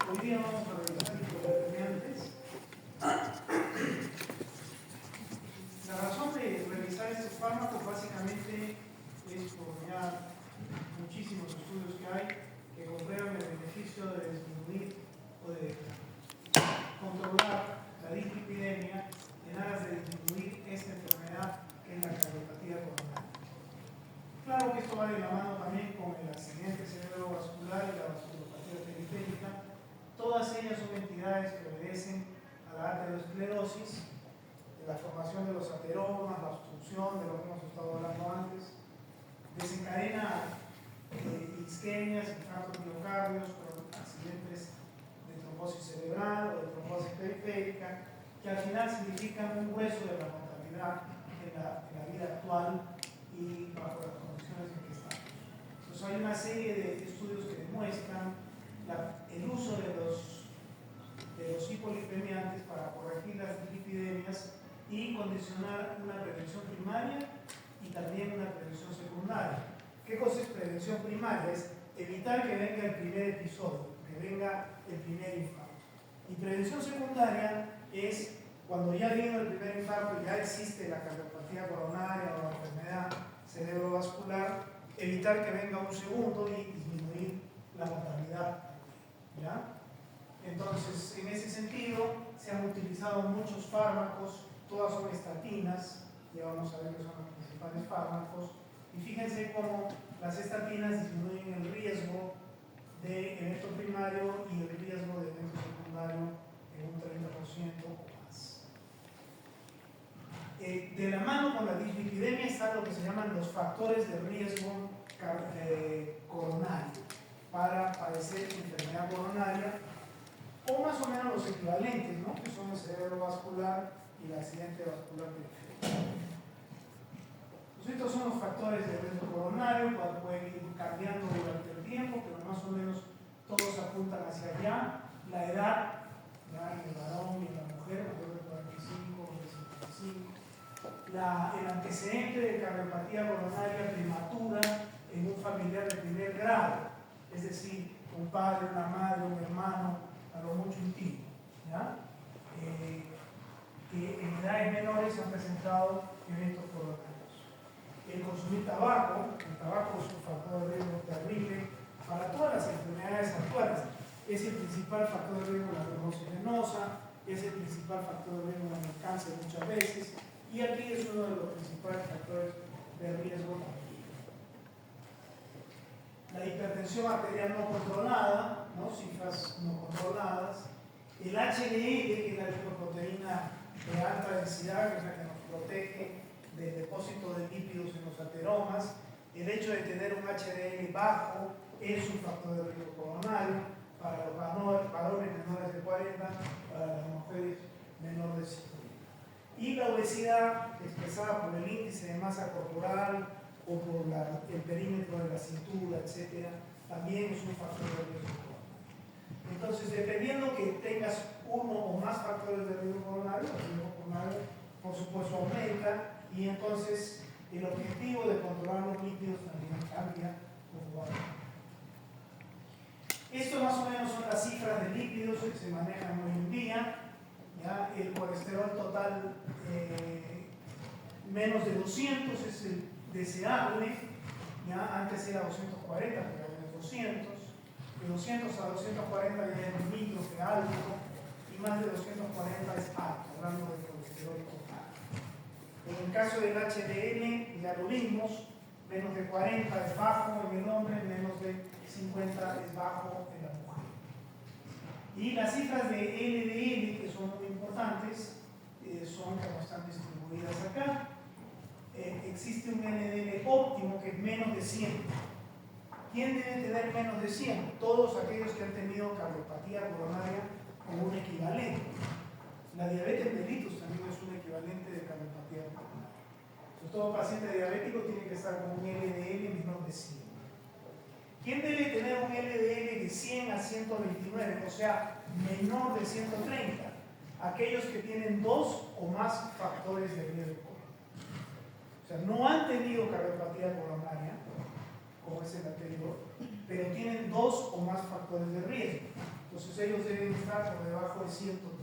Hoy día vamos a revisar hipotermiantes. La razón de revisar estos fármacos básicamente es por ya muchísimos estudios que hay que comprueban el beneficio de disminuir o de controlar la dislipidemia en aras de disminuir esta enfermedad que es la cardiopatía coronaria. Claro que esto va de la mano también con el accidente cerebrovascular y la vasculopatía periférica. Todas ellas son entidades que obedecen a la aterosclerosis, la formación de los ateromas, la obstrucción de lo que hemos estado hablando antes, desencadena isquemias, infartos miocardios por accidentes de trombosis cerebral o de trombosis periférica, que al final significan un hueso de la mortalidad en la vida actual y bajo las condiciones en que estamos. Entonces hay una serie de estudios que demuestran el uso de los hipolipemiantes para corregir las dislipidemias y condicionar una prevención primaria y también una prevención secundaria. ¿Qué cosa es prevención primaria? Es evitar que venga el primer episodio, que venga el primer infarto. Y prevención secundaria es cuando ya vino el primer infarto, ya existe la cardiopatía coronaria o la enfermedad cerebrovascular, evitar que venga un segundo y disminuir la mortalidad. ¿Ya? Entonces, en ese sentido, se han utilizado muchos fármacos, todas son estatinas, ya vamos a ver que son los principales fármacos, y fíjense cómo las estatinas disminuyen el riesgo de evento primario y el riesgo de evento secundario en un 30% o más. De la mano con la dislipidemia están lo que se llaman los factores de riesgo coronario para padecer enfermedad coronaria, o más o menos los equivalentes, ¿no? Que son el cerebrovascular y el accidente vascular periférico. Estos son los factores de riesgo coronario, cual pueden ir cambiando durante el tiempo, pero más o menos todos apuntan hacia allá. La edad, ¿ya? En el varón y en la mujer, mayor de 45 o de 55. El antecedente de cardiopatía coronaria prematura en un familiar de primer grado, es decir, un padre, una madre, un hermano, a lo mucho un tío, ¿ya? Que en edades menores han presentado eventos coronarios. El consumir tabaco, el tabaco es un factor de riesgo terrible para todas las enfermedades actuales. Es el principal factor de riesgo en la trombosis venosa, es el principal factor de riesgo en el cáncer muchas veces, y aquí es uno de los principales factores de riesgo también. La hipertensión arterial no controlada, ¿no? Cifras no controladas, el HDL, que es la lipoproteína de alta densidad, que es la que nos protege del depósito de lípidos en los ateromas. El hecho de tener un HDL bajo es un factor de riesgo coronario para los varones menores de 40, para las mujeres menores de 50. Y la obesidad, expresada por el índice de masa corporal o por el perímetro de la cintura, etc., también es un factor de riesgo coronario. Entonces, dependiendo que tengas uno o más factores de riesgo coronario, el riesgo coronario, por supuesto, aumenta, y entonces el objetivo de controlar los lípidos también cambia como va. Esto más o menos son las cifras de lípidos que se manejan hoy en día. ¿Ya? El colesterol total menos de 200 es el deseable. ¿Ya? Antes era 240, pero ahora es 200. De 200 a 240 ya es un micro que alto, y más de 240 es alto, hablando de colesterol total. En el caso del HDL, ya lo vimos, menos de 40 es bajo en el hombre, menos de 50 es bajo en la mujer. Y las cifras de LDL, que son muy importantes, son como están distribuidas acá. Existe un LDL óptimo que es menos de 100. ¿Quién debe tener menos de 100? Todos aquellos que han tenido cardiopatía coronaria como un equivalente. La diabetes mellitus también es un equivalente de cardiopatía coronaria. Entonces, todo paciente diabético tiene que estar con un LDL menor de 100. ¿Quién debe tener un LDL de 100 a 129, o sea, menor de 130? Aquellos que tienen 2 o más factores de riesgo coronario. O sea, no han tenido cardiopatía coronaria, como es el anterior, pero tienen 2 o más factores de riesgo. Entonces ellos cifra por debajo de 130.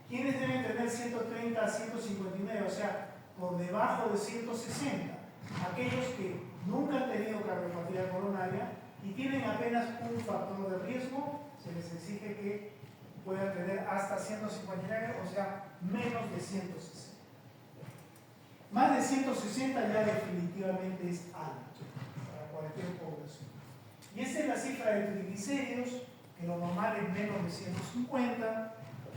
¿Quiénes deben tener 130 a 159? O sea, por debajo de 160. Aquellos que nunca han tenido cardiopatía coronaria y tienen apenas un factor de riesgo, se les exige que puedan tener hasta 159, o sea, menos de 160. Más de 160 ya definitivamente es alto para cualquier población. Y esta es la cifra de triglicéridos, que lo normal es menos de 150,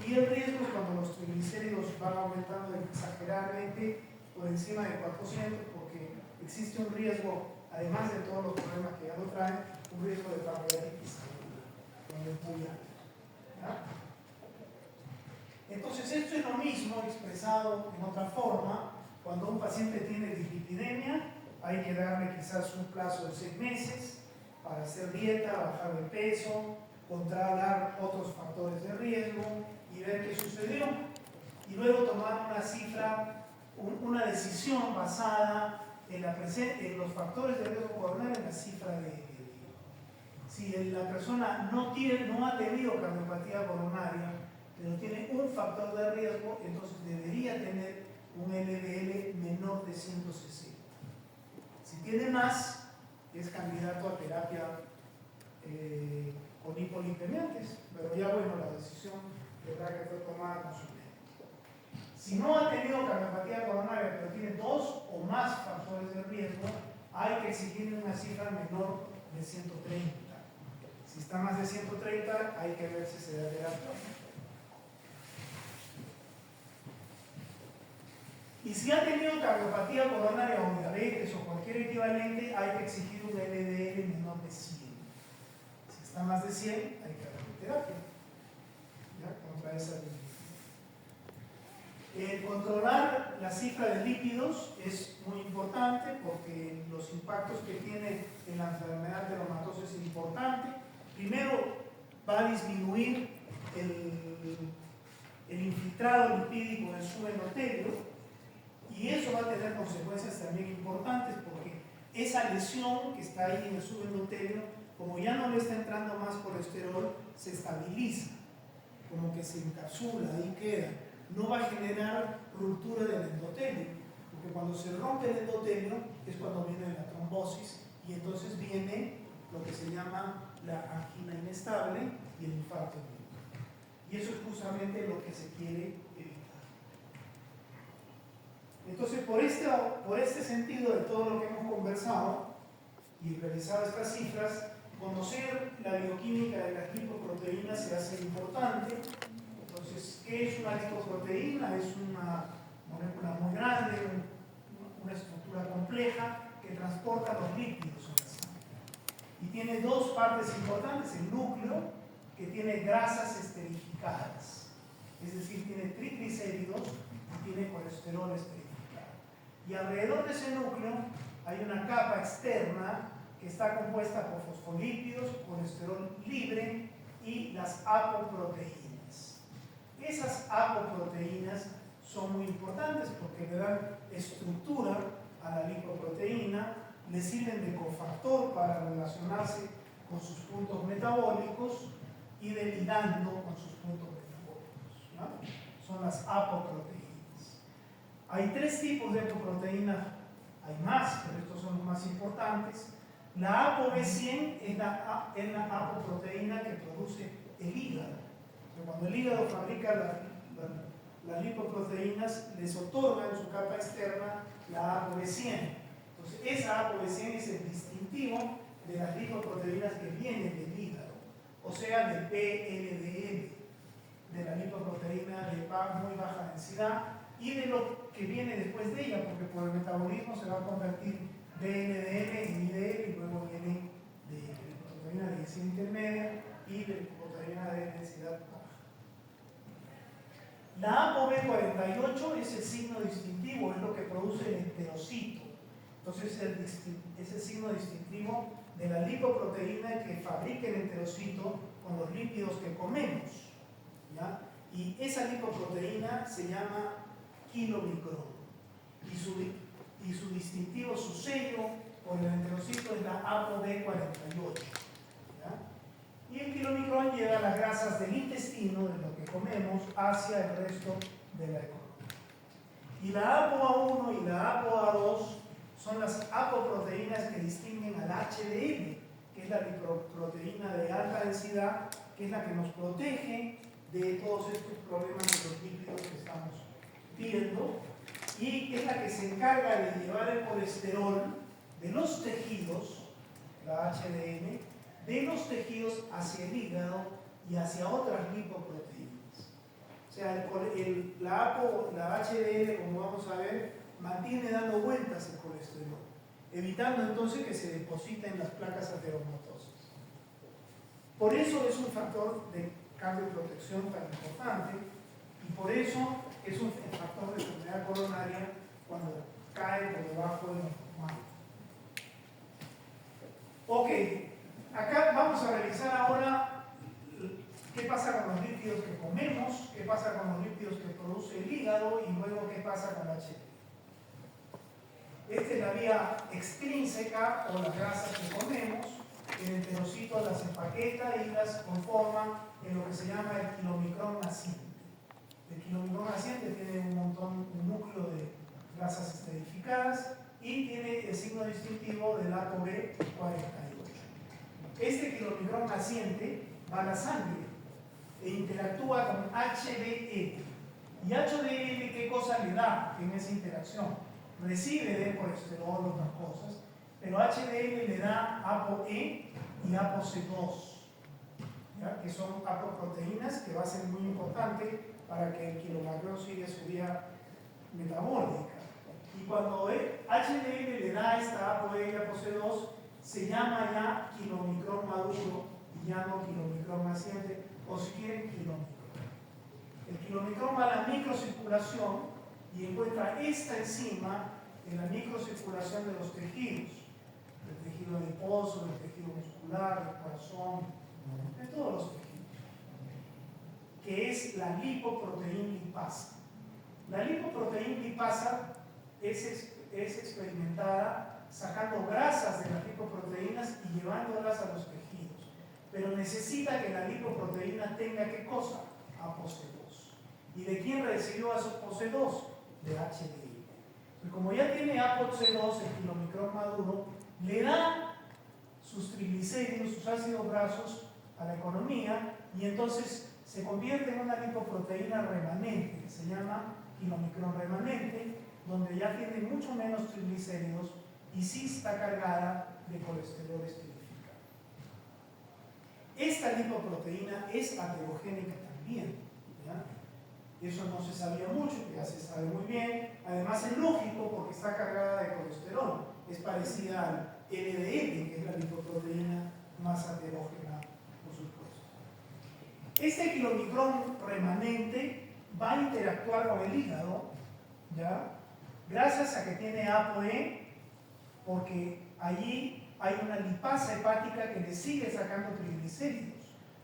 y el riesgo es cuando los triglicéridos van aumentando exageradamente por encima de 400, porque existe un riesgo, además de todos los problemas que ya lo traen, un riesgo de pancreatitis cuando es muy alto. Entonces, esto es lo mismo expresado en otra forma. Cuando un paciente tiene dislipidemia, hay que darle quizás un plazo de 6 meses para hacer dieta, bajar de peso, controlar otros factores de riesgo y ver qué sucedió. Y luego tomar una cifra, una decisión basada en los factores de riesgo coronario en la cifra de. Si la persona no ha tenido cardiopatía coronaria, pero tiene un factor de riesgo, entonces debería tener un LDL menor de 160. Si tiene más, es candidato a terapia con hipolipemiantes, pero ya bueno, la decisión tendrá que fue tomada con su médico. Si no ha tenido cardiopatía coronaria, pero tiene 2 o más factores de riesgo, hay que exigir una cifra menor de 130. Si está más de 130, hay que ver si se da terapia. Y si ha tenido cardiopatía coronaria o diabetes o cualquier equivalente, hay que exigir un LDL menor de 100. Si está más de 100, hay que darle terapia. ¿Ya? Contra esa diabetes. Controlar la cifra de lípidos es muy importante porque los impactos que tiene en la enfermedad reumatosa es importante. Primero, va a disminuir el infiltrado lipídico del subendotelio. Y eso va a tener consecuencias también importantes porque esa lesión que está ahí en el subendotelio, como ya no le está entrando más colesterol, se estabiliza, como que se encapsula, ahí queda. No va a generar ruptura del endotelio, porque cuando se rompe el endotelio es cuando viene la trombosis y entonces viene lo que se llama la angina inestable y el infarto. Y eso es justamente lo que se quiere evitar. Entonces, por este sentido de todo lo que hemos conversado y revisado estas cifras, conocer la bioquímica de las lipoproteínas se hace importante. Entonces, ¿qué es una lipoproteína? Es una molécula muy grande, una estructura compleja que transporta los lípidos en la sangre. Y tiene 2 partes importantes: el núcleo, que tiene grasas esterificadas, es decir, tiene triglicéridos y tiene colesterol esterificado. Y alrededor de ese núcleo hay una capa externa que está compuesta por fosfolípidos, colesterol libre y las apoproteínas. Esas apoproteínas son muy importantes porque le dan estructura a la lipoproteína, le sirven de cofactor para relacionarse con sus puntos metabólicos y de ligando con sus puntos metabólicos, ¿no? Son las apoproteínas. Hay 3 tipos de apoproteínas, hay más, pero estos son los más importantes. La ApoB100 es la apoproteína que produce el hígado. Cuando el hígado fabrica las lipoproteínas, les otorga en su capa externa la ApoB100. Entonces, esa ApoB100 es el distintivo de las lipoproteínas que vienen del hígado, o sea, del PLDL, de la lipoproteína de muy baja densidad, y de lo que viene después de ella, porque por el metabolismo se va a convertir VLDL en IDL y luego viene de proteína de densidad intermedia y de proteína de densidad baja. La ApoB48 es el signo distintivo, es lo que produce el enterocito. Entonces es el signo distintivo de la lipoproteína que fabrica el enterocito con los lípidos que comemos, ¿ya? Y esa lipoproteína se llama kilomicrón y su distintivo, su sello por el enterocito es la ApoB48, ¿ya? Y el kilomicrón lleva las grasas del intestino, de lo que comemos, hacia el resto de la economía. Y la ApoA1 y la ApoA2 son las apoproteínas que distinguen al HDL, que es la lipoproteína de alta densidad, que es la que nos protege de todos estos problemas de los lípidos que estamos viendo, y que es la que se encarga de llevar el colesterol de los tejidos, la HDL, de los tejidos hacia el hígado y hacia otras lipoproteínas. O sea, la HDL, como vamos a ver, mantiene dando vueltas el colesterol, evitando entonces que se depositen las placas ateromatosas. Por eso es un factor de cambio de protección tan importante, y por eso es un factor de enfermedad coronaria cuando cae por debajo de lo normal. Ok, acá vamos a revisar ahora qué pasa con los lípidos que comemos, qué pasa con los lípidos que produce el hígado y luego qué pasa con la HDL. Esta es la vía extrínseca o las grasas que comemos. El enterocito las empaqueta y las conforma en lo que se llama el kilomicrón naciente. El kilomicrón naciente tiene un núcleo de grasas esterificadas y tiene el signo distintivo del ApoB48. Este kilomicrón naciente va a la sangre e interactúa con HDL. ¿Y HDL qué cosa le da en esa interacción? Recibe de colesterol, otras cosas, pero HDL le da ApoE y ApoC2, ¿ya? Que son apoproteínas que va a ser muy importante para que el kilomicrón siga su vía metabólica. Y cuando HDL le da esta ApoE y ApoC2, se llama ya kilomicrón maduro y ya no kilomicrón naciente, o si quieren kilomicrón. El kilomicrón va a la microcirculación y encuentra esta enzima en la microcirculación de los tejidos, del tejido adiposo, del tejido muscular, del corazón, de todos los tejidos, que es la lipoproteína lipasa. La lipoproteína lipasa es experimentada sacando grasas de las lipoproteínas y llevándolas a los tejidos, pero necesita que la lipoproteína tenga ¿qué cosa? ApoC2. ¿Y de quién recibió ApoC2? De HDL. Y como ya tiene ApoC2, el kilomicrón maduro, le da sus triglicéridos, sus ácidos grasos a la economía, y entonces se convierte en una lipoproteína remanente, que se llama kilomicrón remanente, donde ya tiene mucho menos triglicéridos y sí está cargada de colesterol esterificado. Esta lipoproteína es aterogénica también, ¿ya? Eso no se sabía mucho, ya se sabe muy bien. Además es lógico porque está cargada de colesterol. Es parecida al LDL, que es la lipoproteína más aterógena, por supuesto. Este kilomicrón remanente va a interactuar con el hígado, ¿ya? Gracias a que tiene ApoE, porque allí hay una lipasa hepática que le sigue sacando triglicéridos.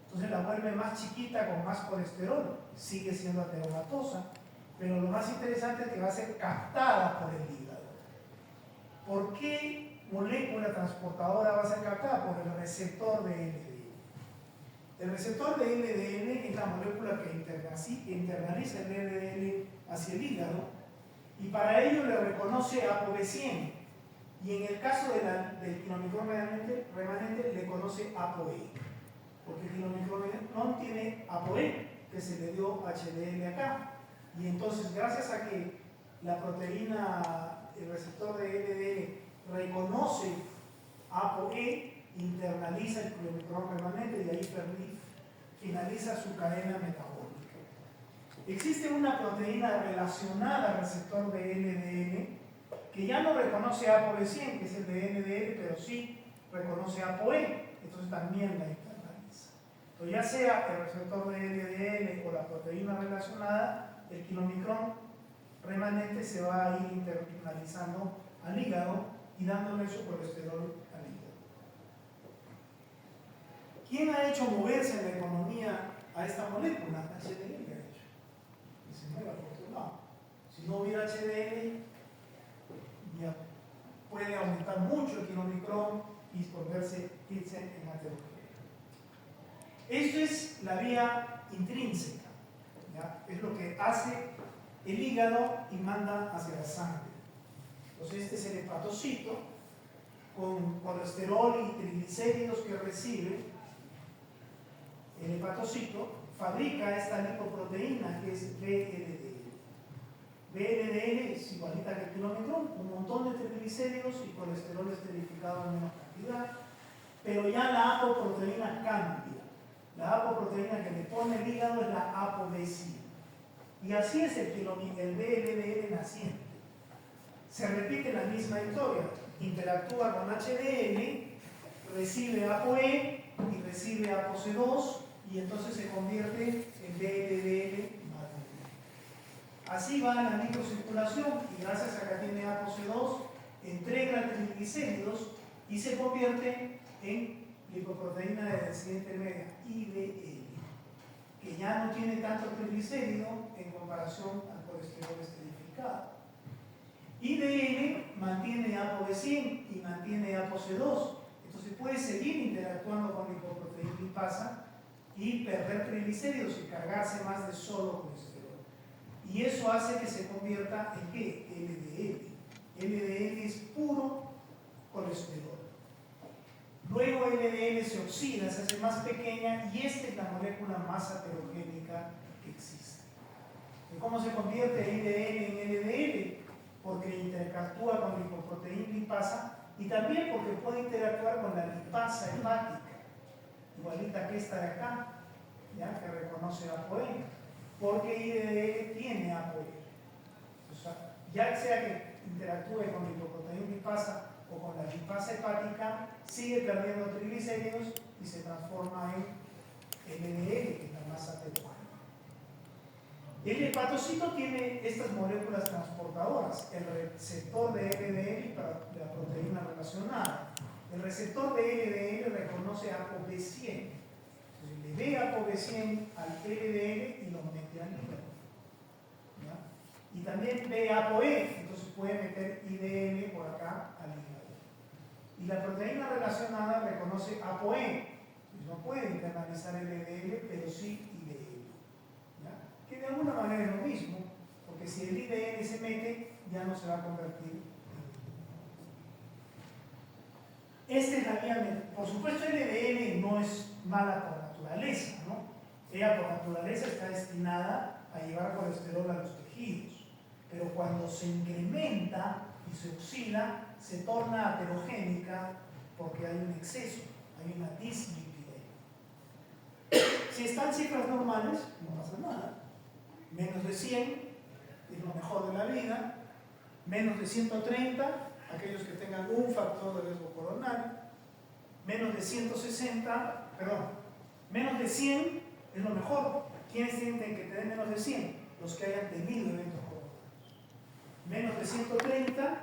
Entonces la vuelve más chiquita con más colesterol, sigue siendo ateromatosa, pero lo más interesante es que va a ser captada por el hígado. ¿Por qué molécula transportadora va a ser captada? Por el receptor de LDL. El receptor de LDL es la molécula que internaliza el LDL hacia el hígado y para ello le reconoce ApoB100 y en el caso del kilomicrón remanente le conoce ApoE. Porque el kilomicrón no tiene ApoE, que se le dio HDL acá. Y entonces, gracias a que la proteína, el receptor de LDL, reconoce ApoE, internaliza el kilomicrón remanente y ahí finaliza su cadena metabólica. Existe una proteína relacionada al receptor de LDL que ya no reconoce ApoB100, que es el de LDL, pero sí reconoce ApoE, entonces también la internaliza. Entonces, ya sea el receptor de LDL o la proteína relacionada, el kilomicrón remanente se va a ir internalizando al hígado y dándole su colesterol al hígado. ¿Quién ha hecho moverse en la economía a esta molécula? HDL ha hecho. Y se mueve por otro lado. Si no hubiera HDL, ya puede aumentar mucho el kilomicrón y irse en aterogéneo. Esto es la vía intrínseca, ¿ya? Es lo que hace el hígado y manda hacia la sangre. Entonces este es el hepatocito con colesterol y triglicéridos que recibe. El hepatocito fabrica esta lipoproteína que es VLDL. VLDL es igualita que el kilómetro, un montón de triglicéridos y colesterol esterificado en menos cantidad, pero ya la apoproteína cambia. La apoproteína que le pone el hígado es la ApoB100. Y así es el VLDL naciente. Se repite la misma historia. Interactúa con HDL, recibe ApoE y recibe ApoC2 y entonces se convierte en VLDL más VLDL. Así va en la microcirculación y gracias a que tiene ApoC2 entrega triglicéridos y se convierte en lipoproteína de densidad intermedia, IDL, que ya no tiene tanto triglicérido en comparación al colesterol esterificado. IDL mantiene ApoB100 y mantiene ApoC2, entonces puede seguir interactuando con lipoproteína lipasa y perder triglicéridos y cargarse más de solo colesterol. Y eso hace que se convierta en ¿qué? LDL. LDL es puro colesterol. Luego LDL se oxida, se hace más pequeña y esta es la molécula más heterogénica que existe. ¿Y cómo se convierte IDL en LDL? Porque interactúa con lipoproteína lipasa y también porque puede interactuar con la lipasa hepática, igualita que esta de acá, ¿ya? Que reconoce ApoE, porque IDL tiene ApoE. O sea, ya sea que interactúe con lipoproteína lipasa o con la lipasa hepática, sigue perdiendo triglicéridos y se transforma en LDL, que es la masa heterogénea. El hepatocito tiene estas moléculas transportadoras, el receptor de LDL para la proteína relacionada. El receptor de LDL reconoce ApoB100. Entonces le ve ApoB100 al LDL y lo mete al hígado. ¿Ya? Y también ve ApoE, entonces puede meter IDL por acá al hígado. Y la proteína relacionada reconoce ApoE. Entonces no puede internalizar LDL, pero sí IDL. Que de alguna manera es lo mismo, porque si el IDL se mete, ya no se va a convertir en... Esta es la vía. Por supuesto, el LDL no es mala por naturaleza, ¿no? Ella por naturaleza está destinada a llevar colesterol a los tejidos, pero cuando se incrementa y se oxida, se torna heterogénica porque hay un exceso, hay una dislipidemia. Si están cifras normales, no pasa nada. Menos de 100 es lo mejor de la vida, menos de 130, aquellos que tengan un factor de riesgo coronario, menos de 160, perdón, menos de 100 es lo mejor. ¿Quiénes tienen que tener menos de 100? Los que hayan tenido eventos coronarios. Menos de 130,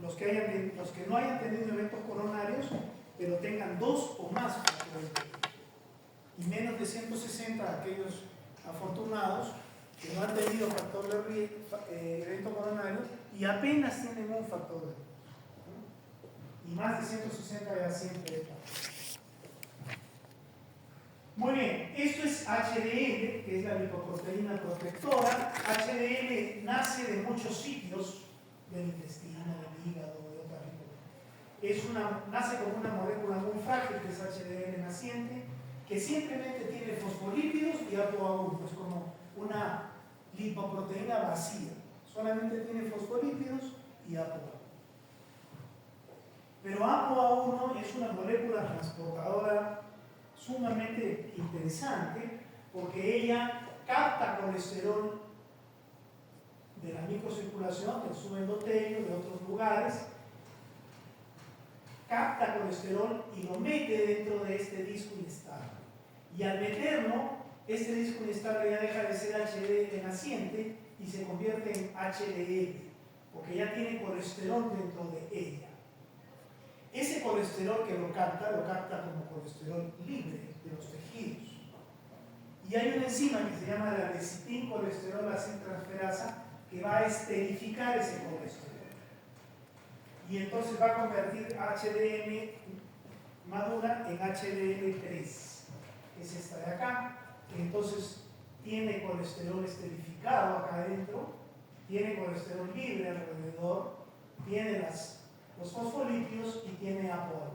los que no hayan tenido eventos coronarios, pero tengan 2 o más factores de riesgo. Y menos de 160, aquellos afortunados que no han tenido factor de evento coronario y apenas tienen un factor de riesgo. Y más de 160 ya siempre está. Muy bien, esto es HDL, que es la lipoproteína protectora. HDL nace de muchos sitios, del intestino, del hígado, de otras lipoproteínas. Nace como una molécula muy frágil, que es HDL naciente, que simplemente tiene fosfolípidos y ApoA1, es como una lipoproteína vacía, solamente tiene fosfolípidos y ApoA1. Pero ApoA1 es una molécula transportadora sumamente interesante porque ella capta colesterol de la microcirculación, del subendotelio, de otros lugares, capta colesterol y lo mete dentro de este disco inestable. Y al meterlo, este disco inestable ya deja de ser HDL naciente y se convierte en HDL, porque ya tiene colesterol dentro de ella. Ese colesterol que lo capta como colesterol libre de los tejidos. Y hay una enzima que se llama la lecitincolesterol acetiltransferasa que va a esterificar ese colesterol. Y entonces va a convertir HDL madura en HDL3. que es esta de acá, que entonces tiene colesterol esterificado acá adentro, tiene colesterol libre alrededor, tiene los fosfolípidos y tiene ApoA.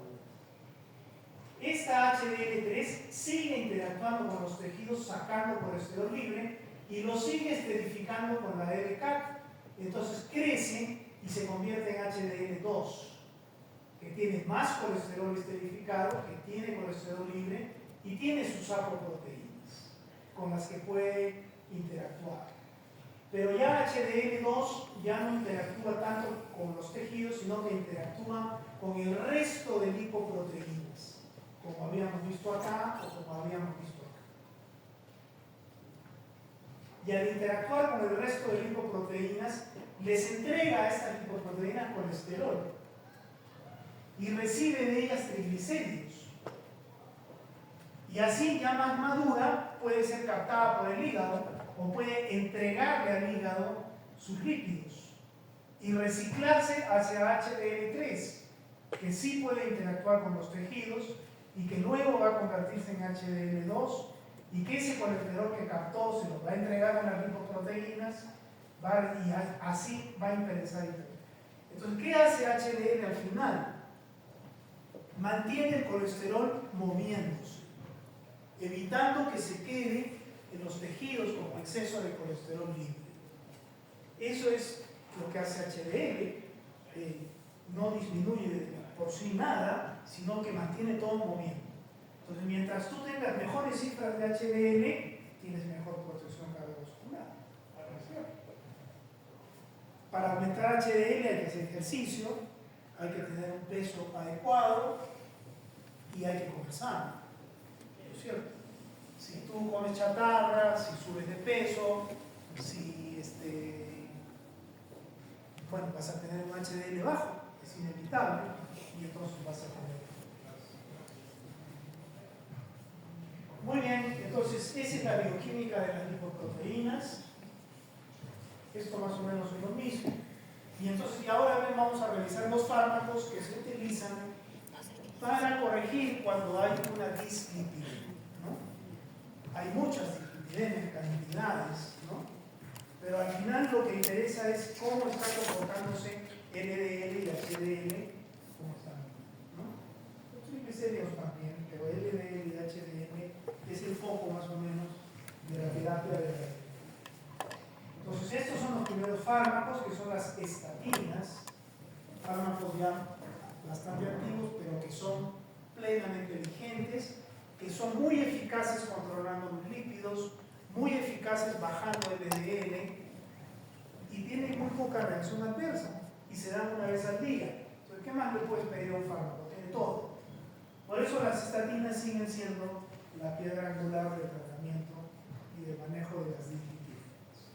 Esta HDL3 sigue interactuando con los tejidos sacando colesterol libre y lo sigue esterificando con la LCAT. Entonces crece y se convierte en HDL2, que tiene más colesterol esterificado, que tiene colesterol libre y tiene sus apoproteínas con las que puede interactuar. Pero ya HDL2 ya no interactúa tanto con los tejidos, sino que interactúa con el resto de lipoproteínas, como habíamos visto acá o como habíamos visto acá. Y al interactuar con el resto de lipoproteínas, les entrega a estas lipoproteínas colesterol y recibe de ellas triglicéridos. Y así, ya más madura, puede ser captada por el hígado o puede entregarle al hígado sus lípidos y reciclarse hacia HDL3, que sí puede interactuar con los tejidos y que luego va a convertirse en HDL2 y que ese colesterol que captó se lo va a entregar a las lipoproteínas y así va a interesar. Entonces, ¿qué hace HDL al final? Mantiene el colesterol moviéndose, evitando que se quede en los tejidos como exceso de colesterol libre. Eso es lo que hace HDL. No disminuye por sí nada, sino que mantiene todo moviendo. Entonces, mientras tú tengas mejores cifras de HDL, tienes mejor protección cardiovascular. Para aumentar HDL hay que hacer ejercicio, hay que tener un peso adecuado y hay que comer sano. ¿No es cierto? Si tú comes chatarra, si subes de peso, si bueno, vas a tener un HDL bajo, es inevitable, y entonces vas a tener. Muy bien, entonces esa es la bioquímica de las lipoproteínas. Esto más o menos es lo mismo. Y entonces, ahora vamos a revisar los fármacos que se utilizan para corregir cuando hay una dislipidemia, ¿no? Hay muchas dislipidemias, cantidades, ¿no? Pero al final lo que interesa es cómo está comportándose LDL y HDL, cómo están, ¿no? Los triglicéridos también, pero LDL y HDL es el foco más o menos de la terapia de la diabetes. Entonces, estos son los primeros fármacos, que son las estatinas, fármacos ya bastante activos, pero que son plenamente vigentes, que son muy eficaces controlando los lípidos, muy eficaces bajando el LDL y tienen muy poca reacción adversa y se dan una vez al día. Entonces, ¿qué más le puedes pedir a un fármaco? Tiene todo. Por eso las estatinas siguen siendo la piedra angular del tratamiento y del manejo de las dislipidemias.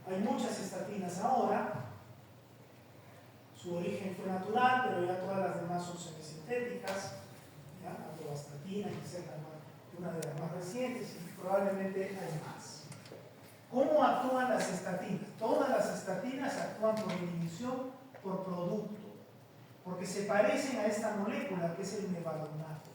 Hay muchas estatinas ahora, su origen fue natural, pero ya todas las demás son semisintéticas, atorvastatina, que es una de las más recientes, y probablemente hay más. ¿Cómo actúan las estatinas? Todas las estatinas actúan por inhibición por producto, porque se parecen a esta molécula que es el mevalonate.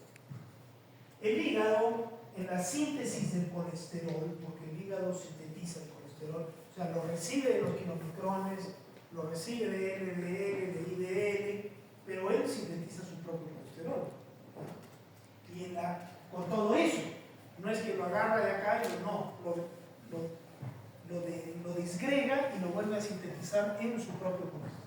El hígado, en la síntesis del colesterol, porque el hígado sintetiza el colesterol, o sea, lo recibe de los kilomicrones, lo recibe de LDL, de IDL, pero él sintetiza su propio colesterol. Y con todo eso, no es que lo agarra de acá y no, lo disgrega y lo vuelve a sintetizar en su propio colesterol.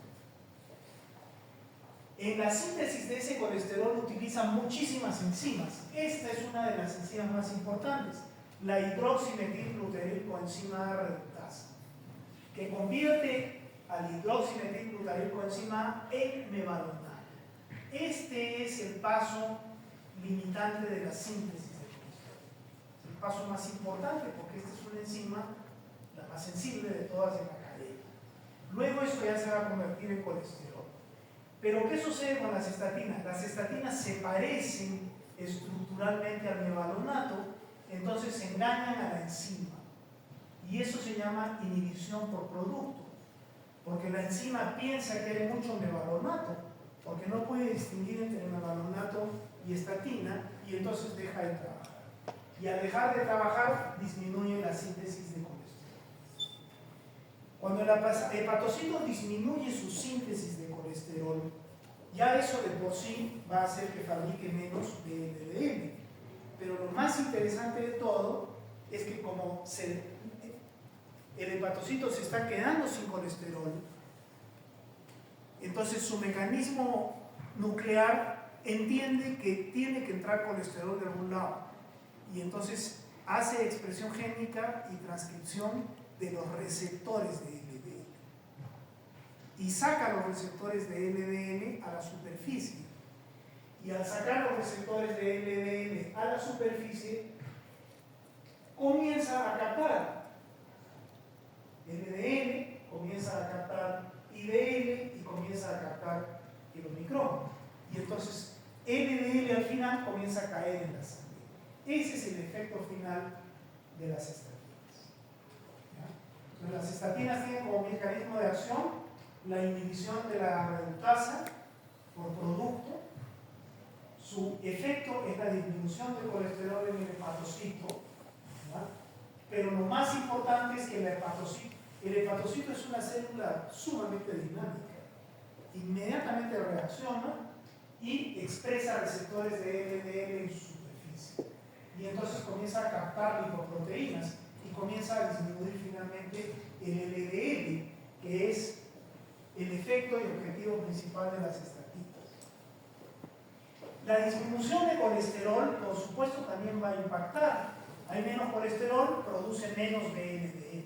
En la síntesis de ese colesterol utiliza muchísimas enzimas. Esta es una de las enzimas más importantes, la hidroximetilglutarilcoenzima reductasa, que convierte al hidroximetilglutarilcoenzima en mevalonate. Este es el paso limitante de la síntesis del colesterol. Es el paso más importante porque esta es una enzima, la más sensible de todas en la cadena. Luego esto ya se va a convertir en colesterol. Pero ¿qué sucede con las estatinas? Las estatinas se parecen estructuralmente al mevalonato, entonces se engañan a la enzima. Y eso se llama inhibición por producto, porque la enzima piensa que hay mucho mevalonato, porque no puede distinguir entre mevalonato y estatina, y entonces deja de trabajar. y al dejar de trabajar disminuye la síntesis de colesterol. Cuando el hepatocito disminuye su síntesis de colesterol, ya eso de por sí va a hacer que fabrique menos de LDL. Pero lo más interesante de todo es que como el hepatocito se está quedando sin colesterol, entonces su mecanismo nuclear entiende que tiene que entrar colesterol de algún lado y entonces hace expresión génica y transcripción de los receptores de LDL y saca los receptores de LDL a la superficie, y al sacar los receptores de LDL a la superficie comienza a captar LDL, comienza a captar IDL y comienza a captar kilomicrón. Y entonces LDL al final comienza a caer en la sangre. Ese es el efecto final de las estatinas. ¿Ya? Entonces, las estatinas tienen como mecanismo de acción la inhibición de la reductasa por producto. Su efecto es la disminución del colesterol en el hepatocito, ¿verdad? Pero lo más importante es que el hepatocito es una célula sumamente dinámica. Inmediatamente reacciona y expresa receptores de LDL en su superficie. Y entonces comienza a captar lipoproteínas y comienza a disminuir finalmente el LDL, que es el efecto y objetivo principal de las estatinas. La disminución de colesterol, por supuesto, también va a impactar. Hay menos colesterol, produce menos LDL.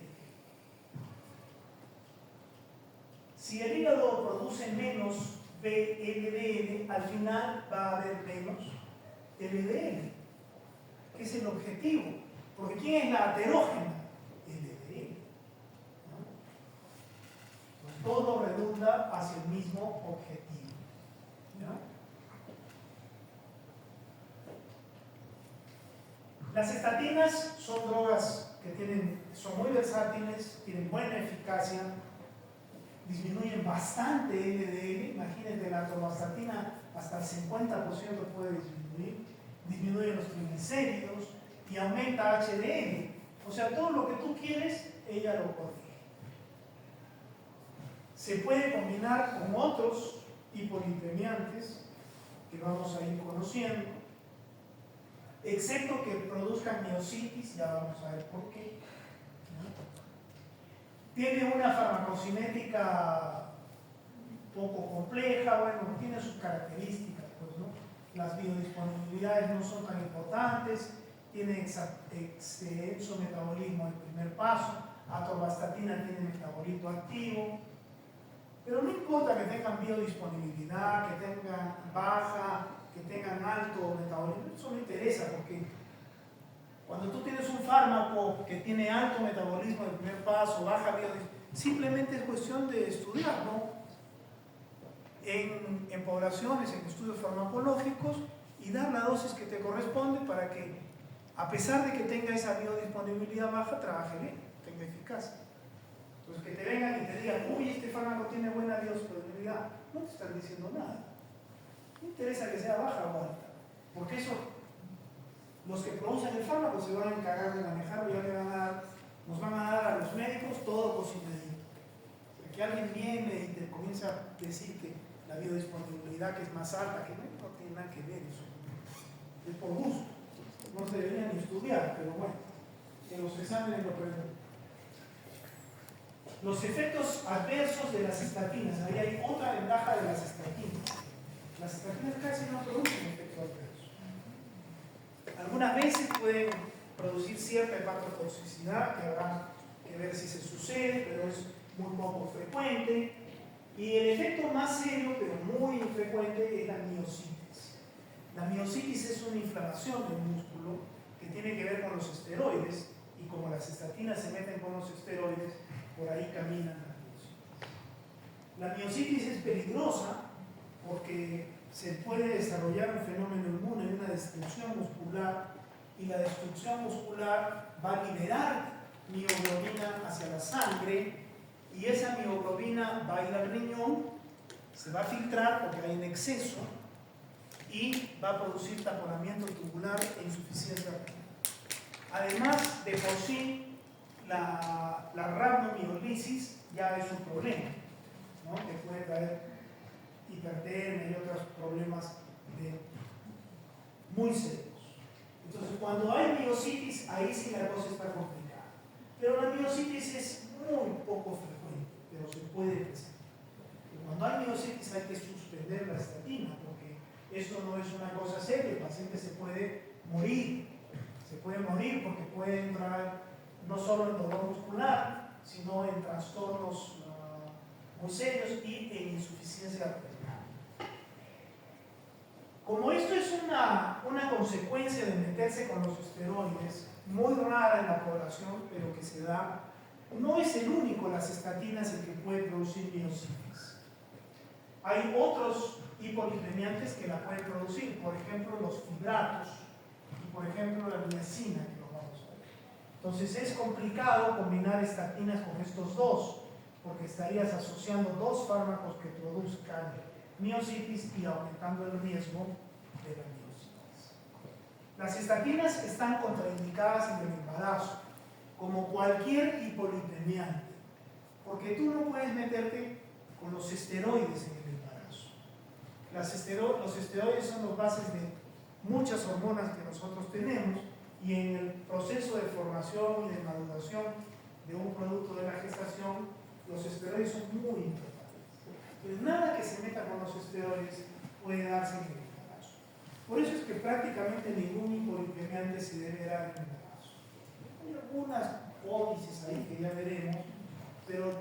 Si el hígado produce menos LDL, al final va a haber menos LDL, que es el objetivo. Porque ¿quién es la aterógena? LDL. ¿No? Todo redunda hacia el mismo objetivo. ¿No? Las estatinas son drogas que son muy versátiles, tienen buena eficacia, disminuyen bastante LDL. Imagínense, la atorvastatina hasta el 50% puede disminuye los triglicéridos y aumenta HDL. O sea, todo lo que tú quieres, ella lo corrige. Se puede combinar con otros hipolipemiantes que vamos a ir conociendo, excepto que produzcan miositis, ya vamos a ver por qué. Tiene una farmacocinética poco compleja, bueno, tiene sus características, pues, ¿no? Las biodisponibilidades no son tan importantes, tiene exometabolismo el primer paso, atorvastatina tiene metabolito activo, pero no importa que tengan biodisponibilidad, que tengan baja, que tengan alto metabolismo, eso no interesa, porque cuando tú tienes un fármaco que tiene alto metabolismo del primer paso, baja biodisponibilidad, simplemente es cuestión de estudiarlo en poblaciones, en estudios farmacológicos, y dar la dosis que te corresponde para que, a pesar de que tenga esa biodisponibilidad baja, trabaje bien, tenga eficacia. Entonces, que te vengan y te digan, uy, este fármaco tiene buena biodisponibilidad, no te están diciendo nada. No interesa que sea baja o alta, porque eso, los que producen el fármaco se van a encargar de manejarlo, ya nos van a dar a los médicos todo cocinadito. Que alguien viene y te comienza a decir que la biodisponibilidad que es más alta, que no tiene nada que ver eso. Es por gusto. No se debería ni estudiar, pero bueno, en los exámenes lo preguntan. Los efectos adversos de las estatinas. Ahí hay otra ventaja de las estatinas. Las estatinas casi no producen efectos adversos. Algunas veces pueden producir cierta hepatotoxicidad, que habrá que ver si se sucede, pero es muy poco frecuente. Y el efecto más serio, pero muy infrecuente, es la miositis. La miositis es una inflamación del músculo que tiene que ver con los esteroides, y como las estatinas se meten con los esteroides, por ahí caminan la miositis. La miositis es peligrosa porque se puede desarrollar un fenómeno inmune, una destrucción muscular, y la destrucción muscular va a liberar mioglobina hacia la sangre, y esa mioglobina va a ir al riñón, se va a filtrar porque hay en exceso, y va a producir taponamiento tubular e insuficiencia renal. además de por sí la rhabdomiolisis ya es un problema, ¿no? Que puede traer hipertermia y otros problemas muy serios. Entonces, cuando hay miositis, ahí sí la cosa está complicada. Pero la miositis es muy poco frecuente, pero se puede presentar. Y cuando hay miositis hay que suspender la estatina, porque eso no es una cosa seria. El paciente se puede morir porque puede entrar no solo en dolor muscular, sino en trastornos muy serios y en insuficiencia renal. Como esto es una consecuencia de meterse con los esteroides, muy rara en la población, pero que se da, no es el único, las estatinas, el que puede producir miositis. Hay otros hipolipemiantes que la pueden producir, por ejemplo los fibratos y por ejemplo la niacina, que lo vamos a ver. Entonces es complicado combinar estatinas con estos dos, porque estarías asociando dos fármacos que produzcan miositis y aumentando el riesgo de la miositis. Las estatinas están contraindicadas en el embarazo, como cualquier hipolipemiante, porque tú no puedes meterte con los esteroides en el embarazo. Los esteroides son las bases de muchas hormonas que nosotros tenemos, y en el proceso de formación y de maduración de un producto de la gestación, los esteroides son muy importantes. Pues nada que se meta con los esteroides puede darse en el embarazo. Por eso es que prácticamente ningún hipolipemiante se debe dar en el embarazo. Hay algunas óbices ahí que ya veremos, pero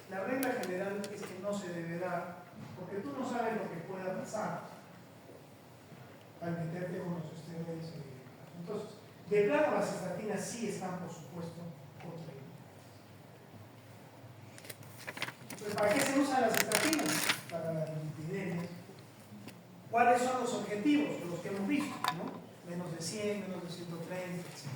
la regla general es que no se debe dar, porque tú no sabes lo que pueda pasar al meterte con los esteroides en el embarazo. Entonces, de plano las estatinas sí están, por supuesto, contraindicadas. Entonces, ¿para qué se usan las estatinas? Para las lipidemias. ¿Cuáles son los objetivos? Los que hemos visto, ¿no? Menos de 100, menos de 130, etc.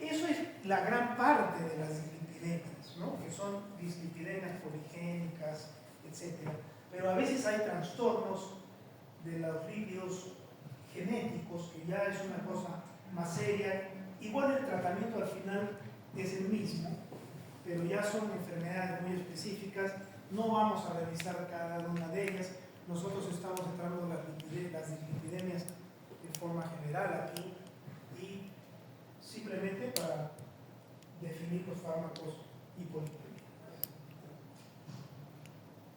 Eso es la gran parte de las dislipidemias, ¿no? Que son dislipidemias poligénicas, etc. Pero a veces hay trastornos de los lípidos genéticos, que ya es una cosa más seria. Igual el tratamiento al final es el mismo, pero ya son enfermedades muy específicas. No vamos a revisar cada una de ellas. Nosotros estamos entrando en las dislipidemias de forma general aquí, y simplemente para definir los fármacos hipolipémicos.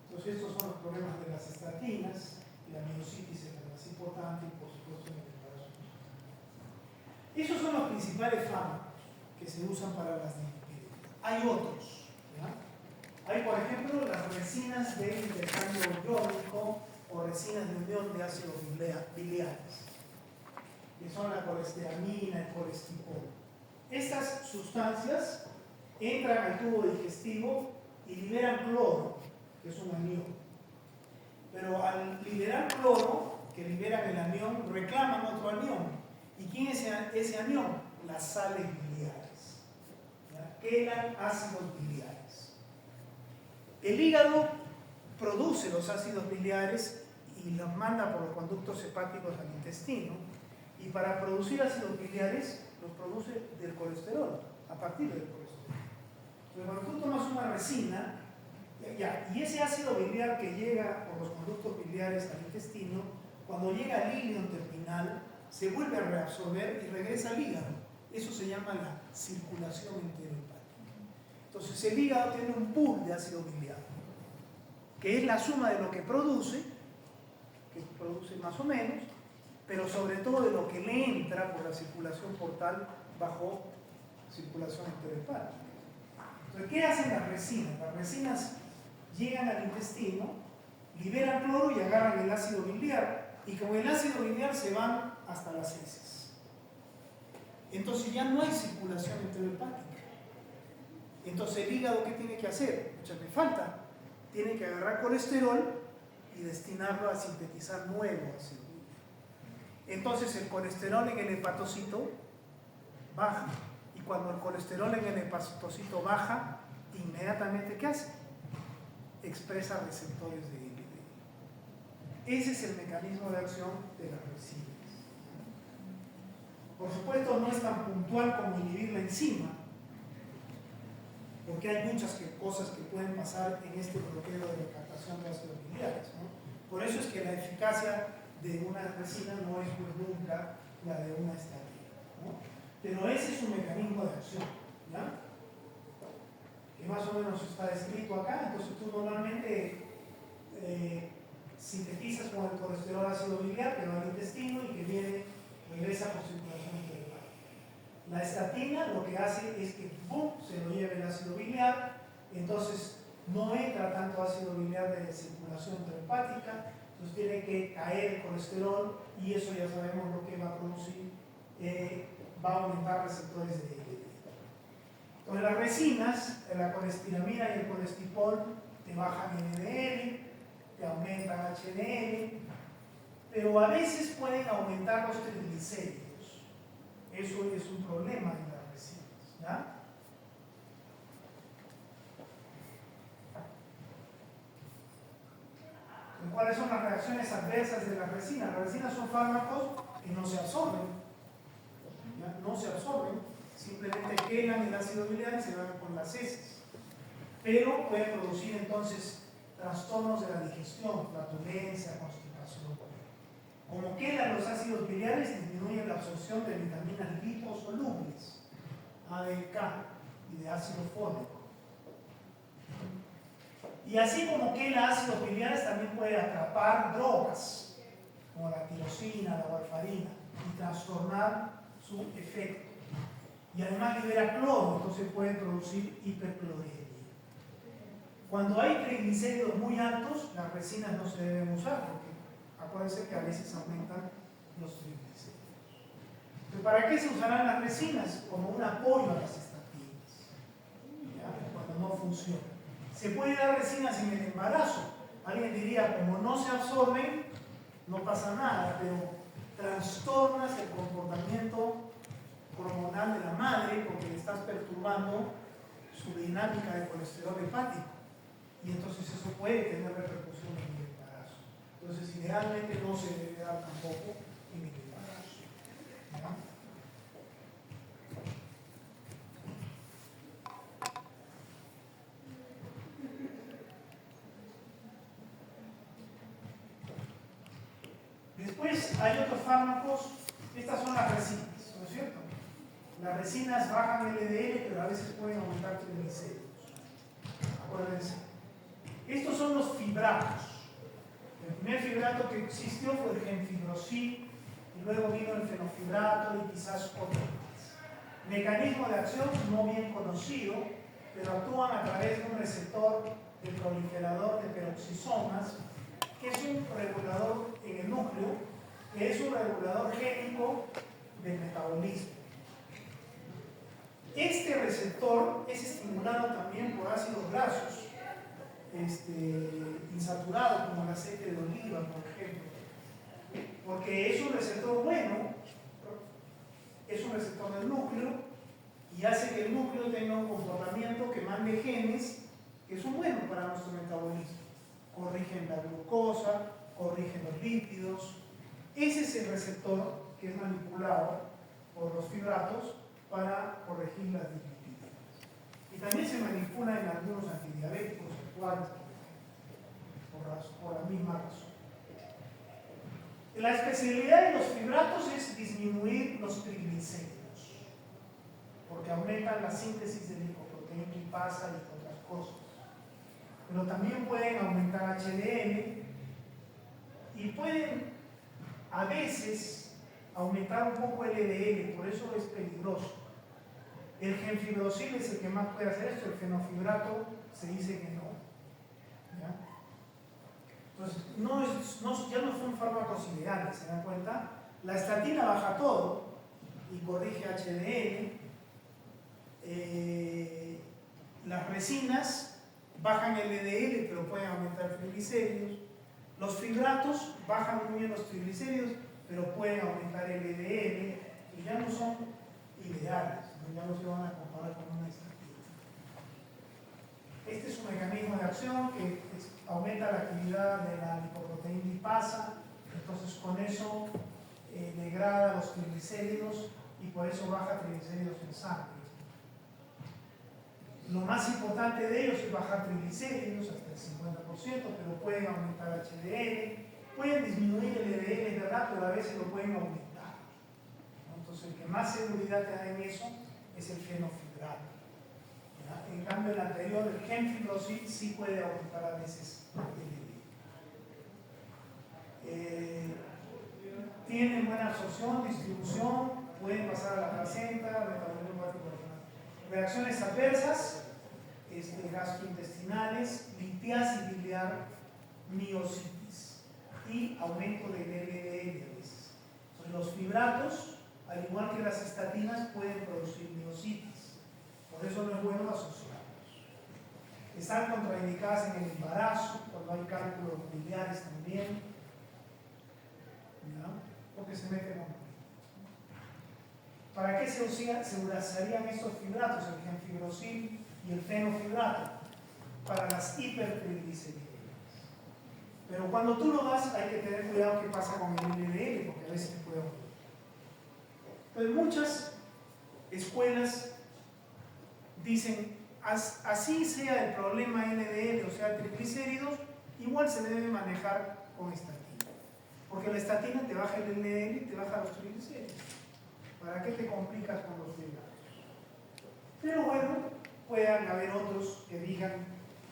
Entonces, estos son los problemas de las estatinas, y la miositis es la más importante, y por supuesto en el embarazo. Esos son los principales fármacos que se usan para las dislipidemias. Hay otros, ¿ya? Hay, por ejemplo, las resinas de intercambio iónico o resinas de unión de ácidos biliares, que son la colesteramina, el colestipol. Estas sustancias entran al tubo digestivo y liberan cloro, que es un anión. Pero al liberar cloro, que liberan el anión, reclaman otro anión. ¿Y quién es ese anión? Las sales biliares. ¿Ya? Quedan ácidos biliares. El hígado produce los ácidos biliares y los manda por los conductos hepáticos al intestino, y para producir ácidos biliares los produce del colesterol, a partir del colesterol. Entonces, cuando tú tomas una resina, y ese ácido biliar que llega por los conductos biliares al intestino, cuando llega al ileum terminal, se vuelve a reabsorber y regresa al hígado. Eso se llama la circulación enterohepática. Entonces el hígado tiene un pool de ácido biliar, que es la suma de lo que produce más o menos, pero sobre todo de lo que le entra por la circulación portal bajo circulación enterohepática. Entonces, ¿qué hacen las resinas? Las resinas llegan al intestino, liberan cloro y agarran el ácido biliar, y con el ácido biliar se van hasta las heces. Entonces ya no hay circulación enterohepática. Entonces el hígado, ¿qué tiene que hacer? Muchas me falta. Tiene que agarrar colesterol y destinarlo a sintetizar nuevo ácido biliar. Entonces el colesterol en el hepatocito baja, y cuando el colesterol en el hepatocito baja, inmediatamente ¿qué hace? Expresa receptores de lipidemia. Ese es el mecanismo de acción de las resinas. Por supuesto, no es tan puntual como inhibir la enzima, porque hay muchas cosas que pueden pasar en este bloqueo de la captación de ácidos biliares, ¿no? Por eso es que la eficacia de una resina no es nunca la de una estatina, ¿no? Pero ese es un mecanismo de acción, ¿ya? Que más o menos está descrito acá. Entonces tú normalmente sintetizas con el colesterol ácido biliar que va al intestino y que regresa por circulación intestinal. La estatina lo que hace es que ¡pum!, se lo lleve el ácido biliar, entonces no entra tanto ácido biliar de circulación hepática, entonces tiene que caer el colesterol y eso ya sabemos lo que va a producir, va a aumentar receptores de LDL. Entonces las resinas, la colestiramina y el colestipol te bajan LDL, te aumentan HDL, pero a veces pueden aumentar los triglicéridos. Eso es un problema en las resinas, ¿ya? ¿Cuáles son las reacciones adversas de las resinas? Las resinas son fármacos que no se absorben, ¿ya? No se absorben, simplemente quedan el ácido biliar y se van con las heces. Pero pueden producir entonces trastornos de la digestión, flatulencia, constipación. Como quedan los ácidos biliares, disminuyen la absorción de vitaminas liposolubles, A, D, K y de ácido fólico. Y así como quedan ácidos biliares, también puede atrapar drogas, como la tirosina, la warfarina, y trastornar su efecto. Y además libera cloro, entonces puede producir hipercloridemia. Cuando hay triglicéridos muy altos, las resinas no se deben usar, porque acuérdense que a veces aumentan los triglicéridos. Entonces, ¿para qué se usarán las resinas? Como un apoyo a las estatinas, ¿ya? Cuando no funciona. Se puede dar resinas en el embarazo. Alguien diría, como no se absorben, no pasa nada, pero trastornas el comportamiento hormonal de la madre porque le estás perturbando su dinámica de colesterol hepático. Y entonces eso puede tener repercusiones en el embarazo. Entonces, idealmente no se debe dar tampoco en el embarazo, ¿ya? Después hay otros fármacos, estas son las resinas, ¿no es cierto? Las resinas bajan LDL, pero a veces pueden aumentar triglicéridos. Acuérdense. Estos son los fibratos. El primer fibrato que existió fue el genfibrosil, y luego vino el fenofibrato y quizás otros más. Mecanismo de acción no bien conocido, pero actúan a través de un receptor del proliferador de peroxisomas, que es un regulador en el núcleo, que es un regulador génico del metabolismo. Este receptor es estimulado también por ácidos grasos insaturados, como el aceite de oliva, por ejemplo, porque es un receptor bueno, es un receptor del núcleo y hace que el núcleo tenga un comportamiento que mande genes que son buenos para nuestro metabolismo. Corrigen la glucosa, corrigen los lípidos. Ese es el receptor que es manipulado por los fibratos para corregir las dislipidemias. Y también se manipula en algunos antidiabéticos actuales, por la misma razón. La especialidad de los fibratos es disminuir los triglicéridos, porque aumentan la síntesis de lipoproteína lipasa y otras cosas. Pero también pueden aumentar HDL y pueden a veces aumentar un poco el LDL, por eso es peligroso. El genfibrosil es el que más puede hacer esto, el fenofibrato se dice que no. ¿Ya? Entonces, ya no son fármacos ideales, ¿se dan cuenta? La estatina baja todo y corrige HDL. Las resinas bajan el LDL, pero pueden aumentar triglicéridos. Los fibratos bajan muy bien los triglicéridos, pero pueden aumentar el LDL y ya no son ideales, ya no se van a comparar con una estatina. Este es un mecanismo de acción que aumenta la actividad de la lipoproteína lipasa, entonces con eso degrada los triglicéridos y por eso baja triglicéridos en sangre. Lo más importante de ellos es bajar triglicéridos hasta el 50%, pero pueden aumentar HDL, pueden disminuir el LDL, ¿verdad? Pero a veces lo pueden aumentar, ¿no? Entonces, el que más seguridad te da en eso es el fenofibrato. En cambio, el anterior, el gemfibrozil, sí puede aumentar a veces el LDL. Tienen buena absorción, distribución, pueden pasar a la placenta, metabolismo hepático. Reacciones adversas, gastrointestinales, litiasis biliar, miositis y aumento del LDL a veces. Entonces, los fibratos, al igual que las estatinas, pueden producir miositis. Por eso no es bueno asociarlos. Están contraindicadas en el embarazo, cuando hay cálculos biliares también, ¿no? Porque se meten con. ¿Para qué se usarían estos fibratos, el gemfibrozil y el fenofibrato? Para las hipertriglicerídeas. Pero cuando tú lo das, hay que tener cuidado qué pasa con el LDL, porque a veces te puede ocurrir. Entonces, muchas escuelas dicen, así sea el problema LDL, o sea, triglicéridos, igual se debe manejar con estatina. Porque la estatina te baja el LDL y te baja los triglicéridos. ¿Para qué te complicas con los fibratos? Pero bueno, pueden haber otros que digan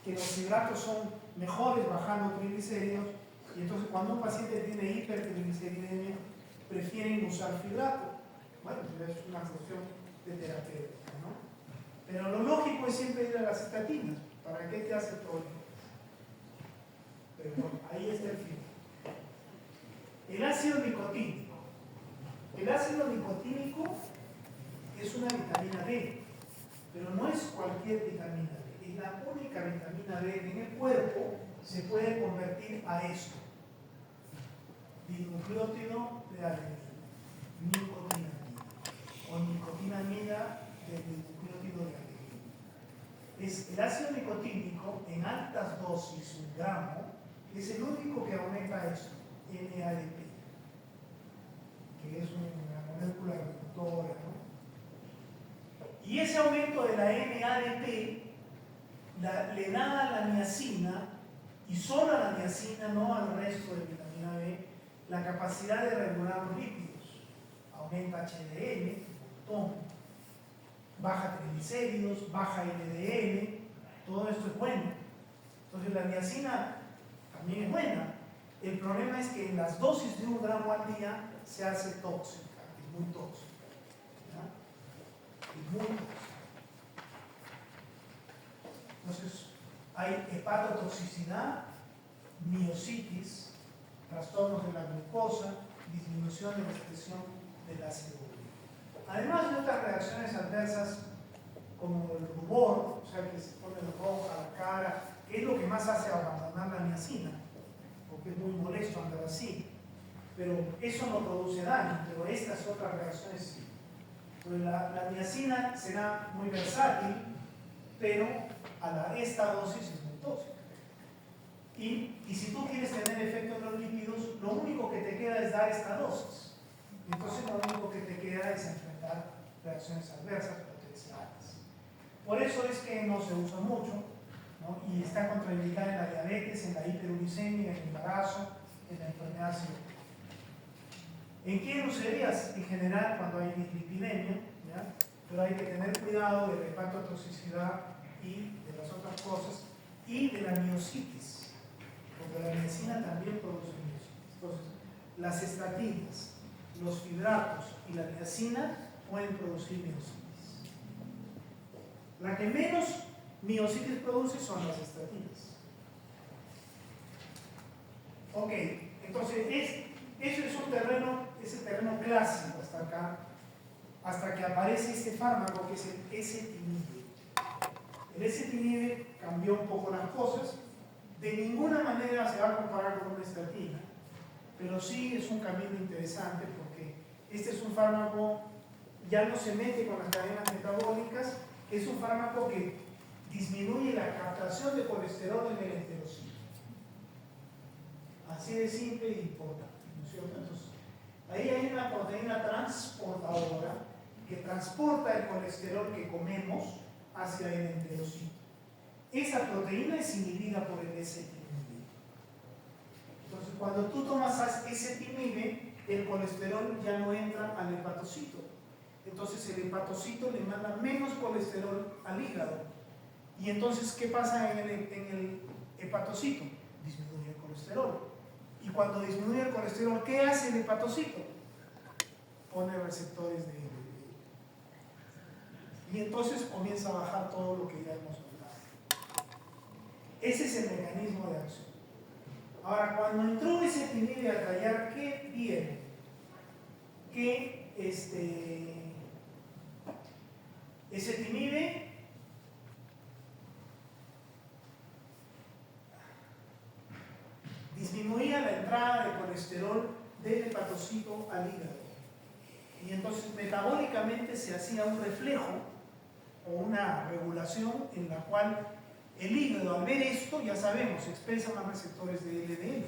que los fibratos son mejores bajando triglicéridos, y entonces cuando un paciente tiene hipertrigliceridemia, prefieren usar fibrato. Bueno, es una cuestión de terapéutica, ¿no? Pero lo lógico es siempre ir a las estatinas. ¿Para qué te hace problema? Pero bueno, ahí está el fin. El ácido nicotínico. El ácido nicotínico es una vitamina D, pero no es cualquier vitamina D. Es la única vitamina D que en el cuerpo se puede convertir a esto: dinucleótido de adenina, nicotinamida, o nicotinamida del dinucleótido de adenina. Es el ácido nicotínico en altas dosis, 1 gramo, es el único que aumenta esto, NADP, que es una molécula reductora, ¿no? Y ese aumento de la NADP le da a la niacina, y solo a la niacina, no al resto de vitamina B, la capacidad de regular los lípidos. Aumenta HDL, baja triglicéridos, baja LDL, todo esto es bueno. Entonces la niacina también es buena. El problema es que en las dosis de 1 gramo al día se hace tóxica, es muy tóxica. ¿Ya? Es muy tóxica. Entonces, hay hepatotoxicidad, miositis, trastornos de la glucosa, disminución de la expresión del ácido úrico. Además de otras reacciones adversas como el rubor, o sea que se pone roja la cara, que es lo que más hace abandonar la niacina, porque es muy molesto andar así. Pero eso no produce daño, pero estas otras reacciones sí. Entonces, la niacina será muy versátil, pero esta dosis es muy tóxica. Y si tú quieres tener efecto en los lípidos, lo único que te queda es dar esta dosis. Entonces lo único que te queda es enfrentar reacciones adversas potenciales. Por eso es que no se usa mucho, ¿no? Y está contraindicada en la diabetes, en la hiperuricemia, en el embarazo, en la enfermedad celíaca. ¿En qué usarías? En general cuando hay dislipidemia, ¿ya? Pero hay que tener cuidado de la hepatotoxicidad y de las otras cosas, y de la miositis, porque la niacina también produce miositis. Entonces, las estatinas, los fibratos y la niacina pueden producir miositis. La que menos miositis produce son las estatinas. Ok, entonces eso es un terreno, es el terreno clásico hasta acá, hasta que aparece este fármaco que es el ezetimibe. El ezetimibe cambió un poco las cosas. De ninguna manera se va a comparar con una estatina, pero sí es un camino interesante porque este es un fármaco, ya no se mete con las cadenas metabólicas, es un fármaco que disminuye la captación de colesterol en el enterocito. Así de simple e importante, ¿no es cierto? Entonces, ahí hay una proteína transportadora que transporta el colesterol que comemos hacia el enterocito. Esa proteína es inhibida por el ezetimibe. Entonces, cuando tú tomas ezetimibe, el colesterol ya no entra al hepatocito. Entonces, el hepatocito le manda menos colesterol al hígado. Y entonces, ¿qué pasa en el hepatocito? Disminuye el colesterol. Y cuando disminuye el colesterol, ¿qué hace el hepatocito? Pone receptores de LDL. Y entonces comienza a bajar todo lo que ya hemos hablado. Ese es el mecanismo de acción. Ahora, cuando entró ezetimibe al tallar, ¿qué viene? Que ezetimibe disminuía la entrada de colesterol del hepatocito al hígado. Y entonces metabólicamente se hacía un reflejo o una regulación en la cual el hígado, al ver esto, ya sabemos, expresa más receptores de LDL.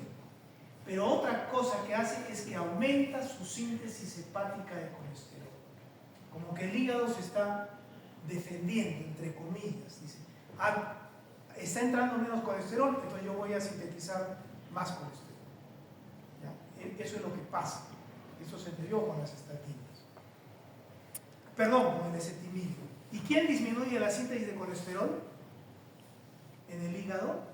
Pero otra cosa que hace es que aumenta su síntesis hepática de colesterol. Como que el hígado se está defendiendo, entre comillas. Dice, está entrando menos colesterol, entonces yo voy a sintetizar más colesterol. ¿Ya? Eso es lo que pasa. Eso se dio con las estatinas. Perdón, con el ezetimibe. ¿Y quién disminuye la síntesis de colesterol en el hígado?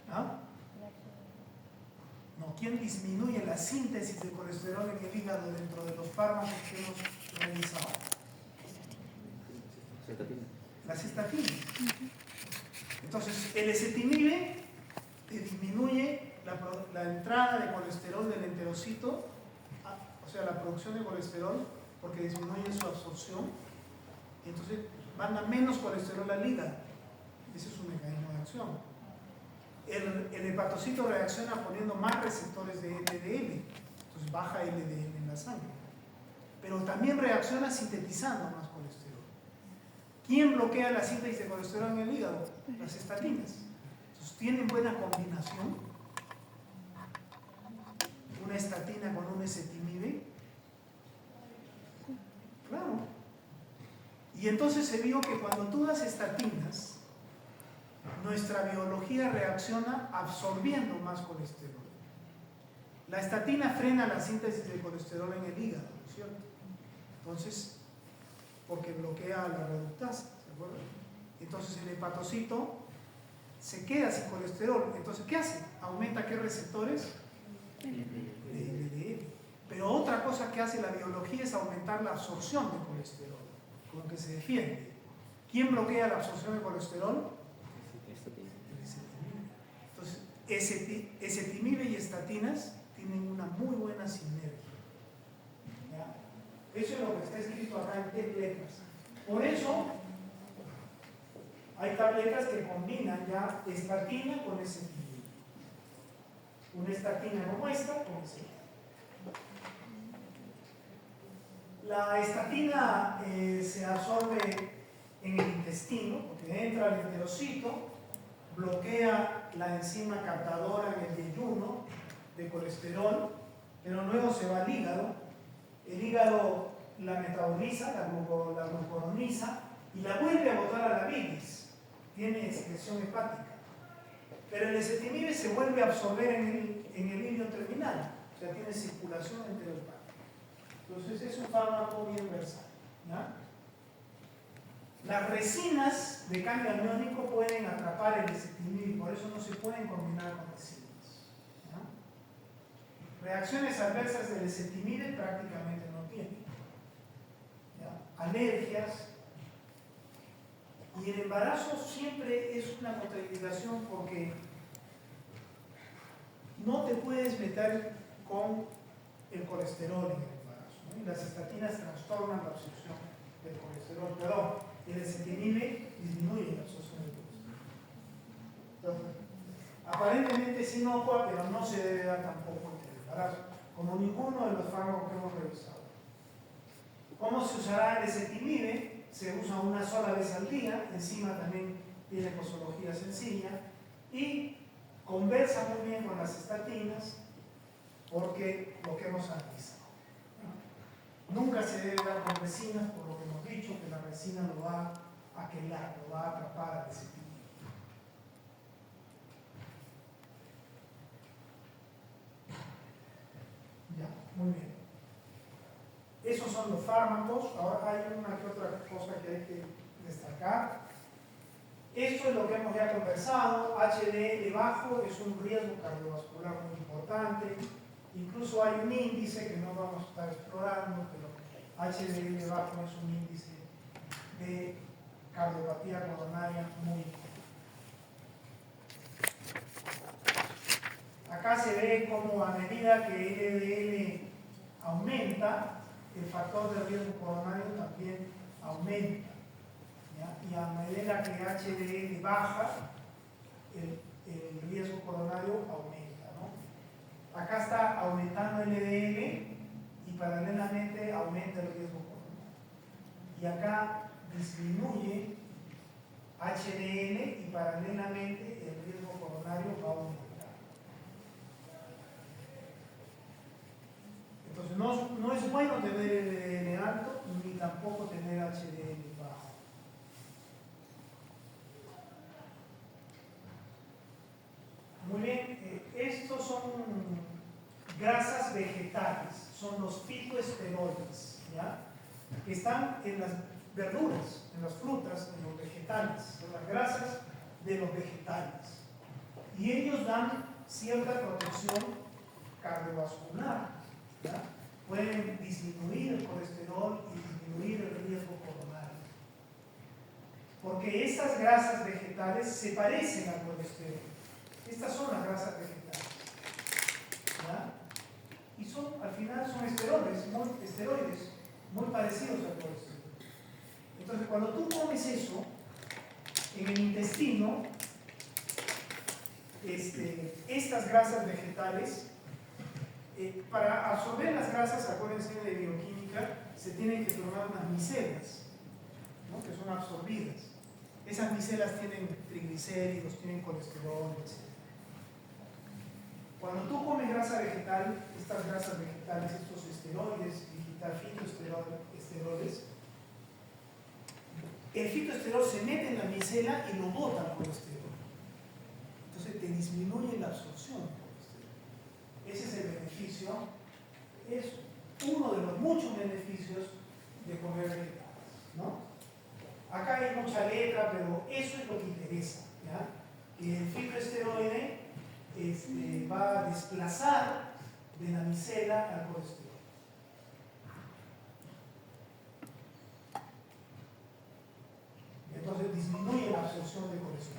¿Ah? No, ¿quién disminuye la síntesis de colesterol en el hígado dentro de los fármacos que hemos realizado? Las estatinas. Entonces, el ezetimibe disminuye la entrada de colesterol del enterocito, o sea, la producción de colesterol, porque disminuye su absorción, y entonces manda menos colesterol al hígado. Ese es su mecanismo de acción. El hepatocito reacciona poniendo más receptores de LDL, entonces baja LDL en la sangre. Pero también reacciona sintetizando más colesterol. ¿Quién bloquea la síntesis de colesterol en el hígado? Las estatinas. Entonces, ¿tienen buena combinación? Una estatina con un ezetimibe. Claro. Y entonces se vio que cuando tú das estatinas, nuestra biología reacciona absorbiendo más colesterol. La estatina frena la síntesis de colesterol en el hígado, ¿no es cierto? Entonces, porque bloquea la reductasa, ¿se acuerdan? Entonces el hepatocito se queda sin colesterol. Entonces, ¿qué hace? ¿Aumenta qué receptores? LDL. Pero otra cosa que hace la biología es aumentar la absorción de colesterol, con lo que se defiende. ¿Quién bloquea la absorción de colesterol? Entonces, ezetimibe y estatinas tienen una muy buena sinergia. ¿Ya? Eso es lo que está escrito acá en 10 letras. Por eso, hay tabletas que combinan ya estatina con ezetimibe. Una estatina como esta con ezetimibe. La estatina se absorbe en el intestino, porque entra al enterocito, bloquea la enzima captadora en el yeyuno de colesterol, pero luego se va al hígado. El hígado la metaboliza, la glucuroniza y la vuelve a botar a la bilis. Tiene excreción hepática. Pero el ezetimibe se vuelve a absorber en el ilio terminal, o sea, tiene circulación enterohepática. Entonces es un fármaco bien versado. ¿Ya? Las resinas de cambio aniónico pueden atrapar el ezetimibe y por eso no se pueden combinar con resinas. ¿Ya? Reacciones adversas del ezetimibe prácticamente no tienen. ¿Ya? Alergias. Y el embarazo siempre es una contraindicación porque no te puedes meter con el colesterol en el embarazo, ¿no? Y las estatinas trastornan la absorción del colesterol, perdón, el ezetimibe disminuye la absorción del colesterol. Entonces, aparentemente es inocua, pero no se debe dar tampoco en el embarazo, como ninguno de los fármacos que hemos revisado. ¿Cómo se usará el ezetimibe? Se usa una sola vez al día, encima también tiene posología sencilla y conversa muy bien con las estatinas porque lo que hemos analizado. Nunca se debe dar con resinas, por lo que hemos dicho, que la resina lo va a quelar, lo va a atrapar al desequilibrio. Ya, muy bien. Esos son los fármacos. Ahora hay una que otra cosa que hay que destacar. Esto es lo que hemos ya conversado. HDL bajo es un riesgo cardiovascular muy importante. Incluso hay un índice que no vamos a estar explorando, pero HDL bajo es un índice de cardiopatía coronaria muy importante. Acá se ve como a medida que LDL aumenta, el factor de riesgo coronario también aumenta. ¿Ya? Y a medida que HDL baja, el riesgo coronario aumenta, ¿no? Acá está aumentando LDL y paralelamente aumenta el riesgo coronario. Y acá disminuye HDL y paralelamente el riesgo coronario va a aumentar. Entonces no es bueno tener LDL alto ni tampoco tener HDL bajo. Muy bien, estos son grasas vegetales, son los fitoesteroides, ¿ya? Que están en las verduras, en las frutas, en los vegetales, son las grasas de los vegetales. Y ellos dan cierta protección cardiovascular, ¿ya? Pueden disminuir el colesterol y disminuir el riesgo coronario. Porque estas grasas vegetales se parecen al colesterol. Estas son las grasas vegetales, ¿ya? Y al final son esteroides muy parecidos al colesterol. Entonces, cuando tú comes eso, en el intestino, estas grasas vegetales, para absorber las grasas, acuérdense de bioquímica, se tienen que formar unas micelas, ¿no? Que son absorbidas. Esas micelas tienen triglicéridos, tienen colesterol, etc. Cuando tú comes grasa vegetal, estas grasas vegetales, estos esteroides, fitoesteroles, el fitoesterol se mete en la micela y lo bota al colesterol. Entonces te disminuye la absorción del colesterol. Ese es el beneficio, es uno de los muchos beneficios de comer vegetales, ¿no? Acá hay mucha letra, pero eso es lo que interesa, ¿ya? Que el fitoesteroide va a desplazar de la micela al colesterol. Entonces disminuye la absorción de colesterol.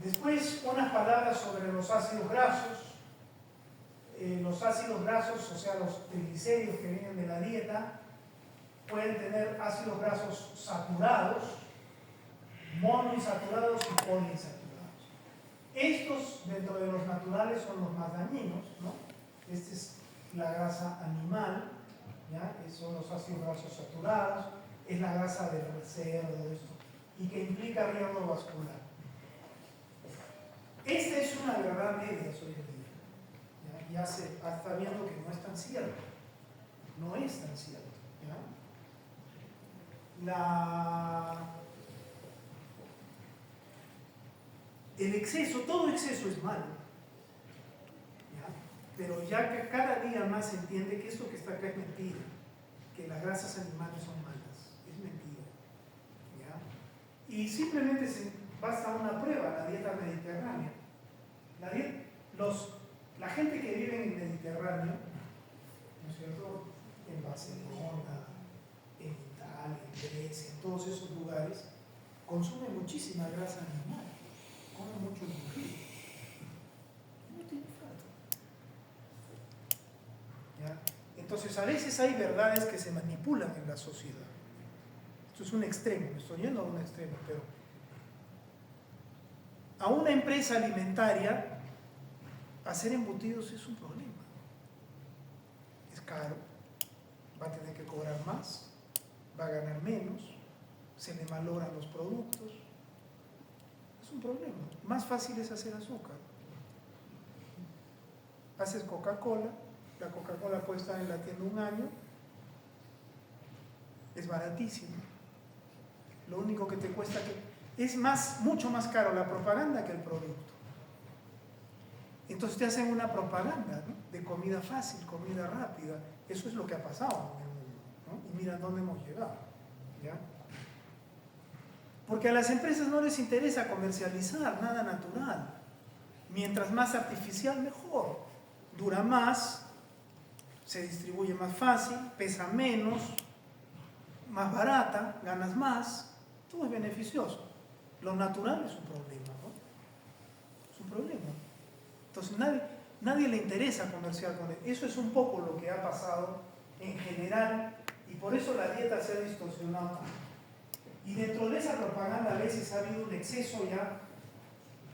Después, unas palabras sobre los ácidos grasos. Los ácidos grasos, o sea, los triglicéridos que vienen de la dieta, pueden tener ácidos grasos saturados, monoinsaturados y poliinsaturados. Estos, dentro de los naturales, son los más dañinos, ¿no? Esta es la grasa animal, ¿ya? Son los ácidos grasos saturados, es la grasa del cerdo, esto, y que implica riesgo vascular. Esta es una verdad media hoy en día. Ya se está viendo que no es tan cierto. No es tan cierto. El exceso, todo exceso es malo. ¿Ya? Pero ya que cada día más se entiende que esto que está acá es mentira. Que las grasas animales son malas. Es mentira. ¿Ya? Y simplemente basta una prueba, la dieta mediterránea. La gente que vive en el Mediterráneo, ¿no es cierto? En Barcelona, en Italia, en Grecia, en todos esos lugares, consume muchísima grasa animal, come mucho embutido. No tiene falta. ¿Ya? Entonces, a veces hay verdades que se manipulan en la sociedad. Esto es un extremo, me estoy yendo a un extremo, pero a una empresa alimentaria hacer embutidos es un problema. Es caro, va a tener que cobrar más, va a ganar menos, se le malogran los productos. Es un problema. Más fácil es hacer azúcar. Haces Coca-Cola, la Coca-Cola puede estar en la tienda un año, es baratísimo. Lo único que te cuesta es mucho más caro la propaganda que el producto. Entonces te hacen una propaganda, ¿no?, de comida fácil, comida rápida. Eso es lo que ha pasado en el mundo, ¿no? Y mira dónde hemos llegado, ¿ya? Porque a las empresas no les interesa comercializar nada natural. Mientras más artificial, mejor. Dura más, se distribuye más fácil, pesa menos, más barata, ganas más. Todo es beneficioso. Lo natural es un problema, ¿no? Es un problema. Entonces nadie le interesa comerciar con él. Eso es un poco lo que ha pasado en general y por eso la dieta se ha distorsionado tanto. Y dentro de esa propaganda a veces ha habido un exceso ya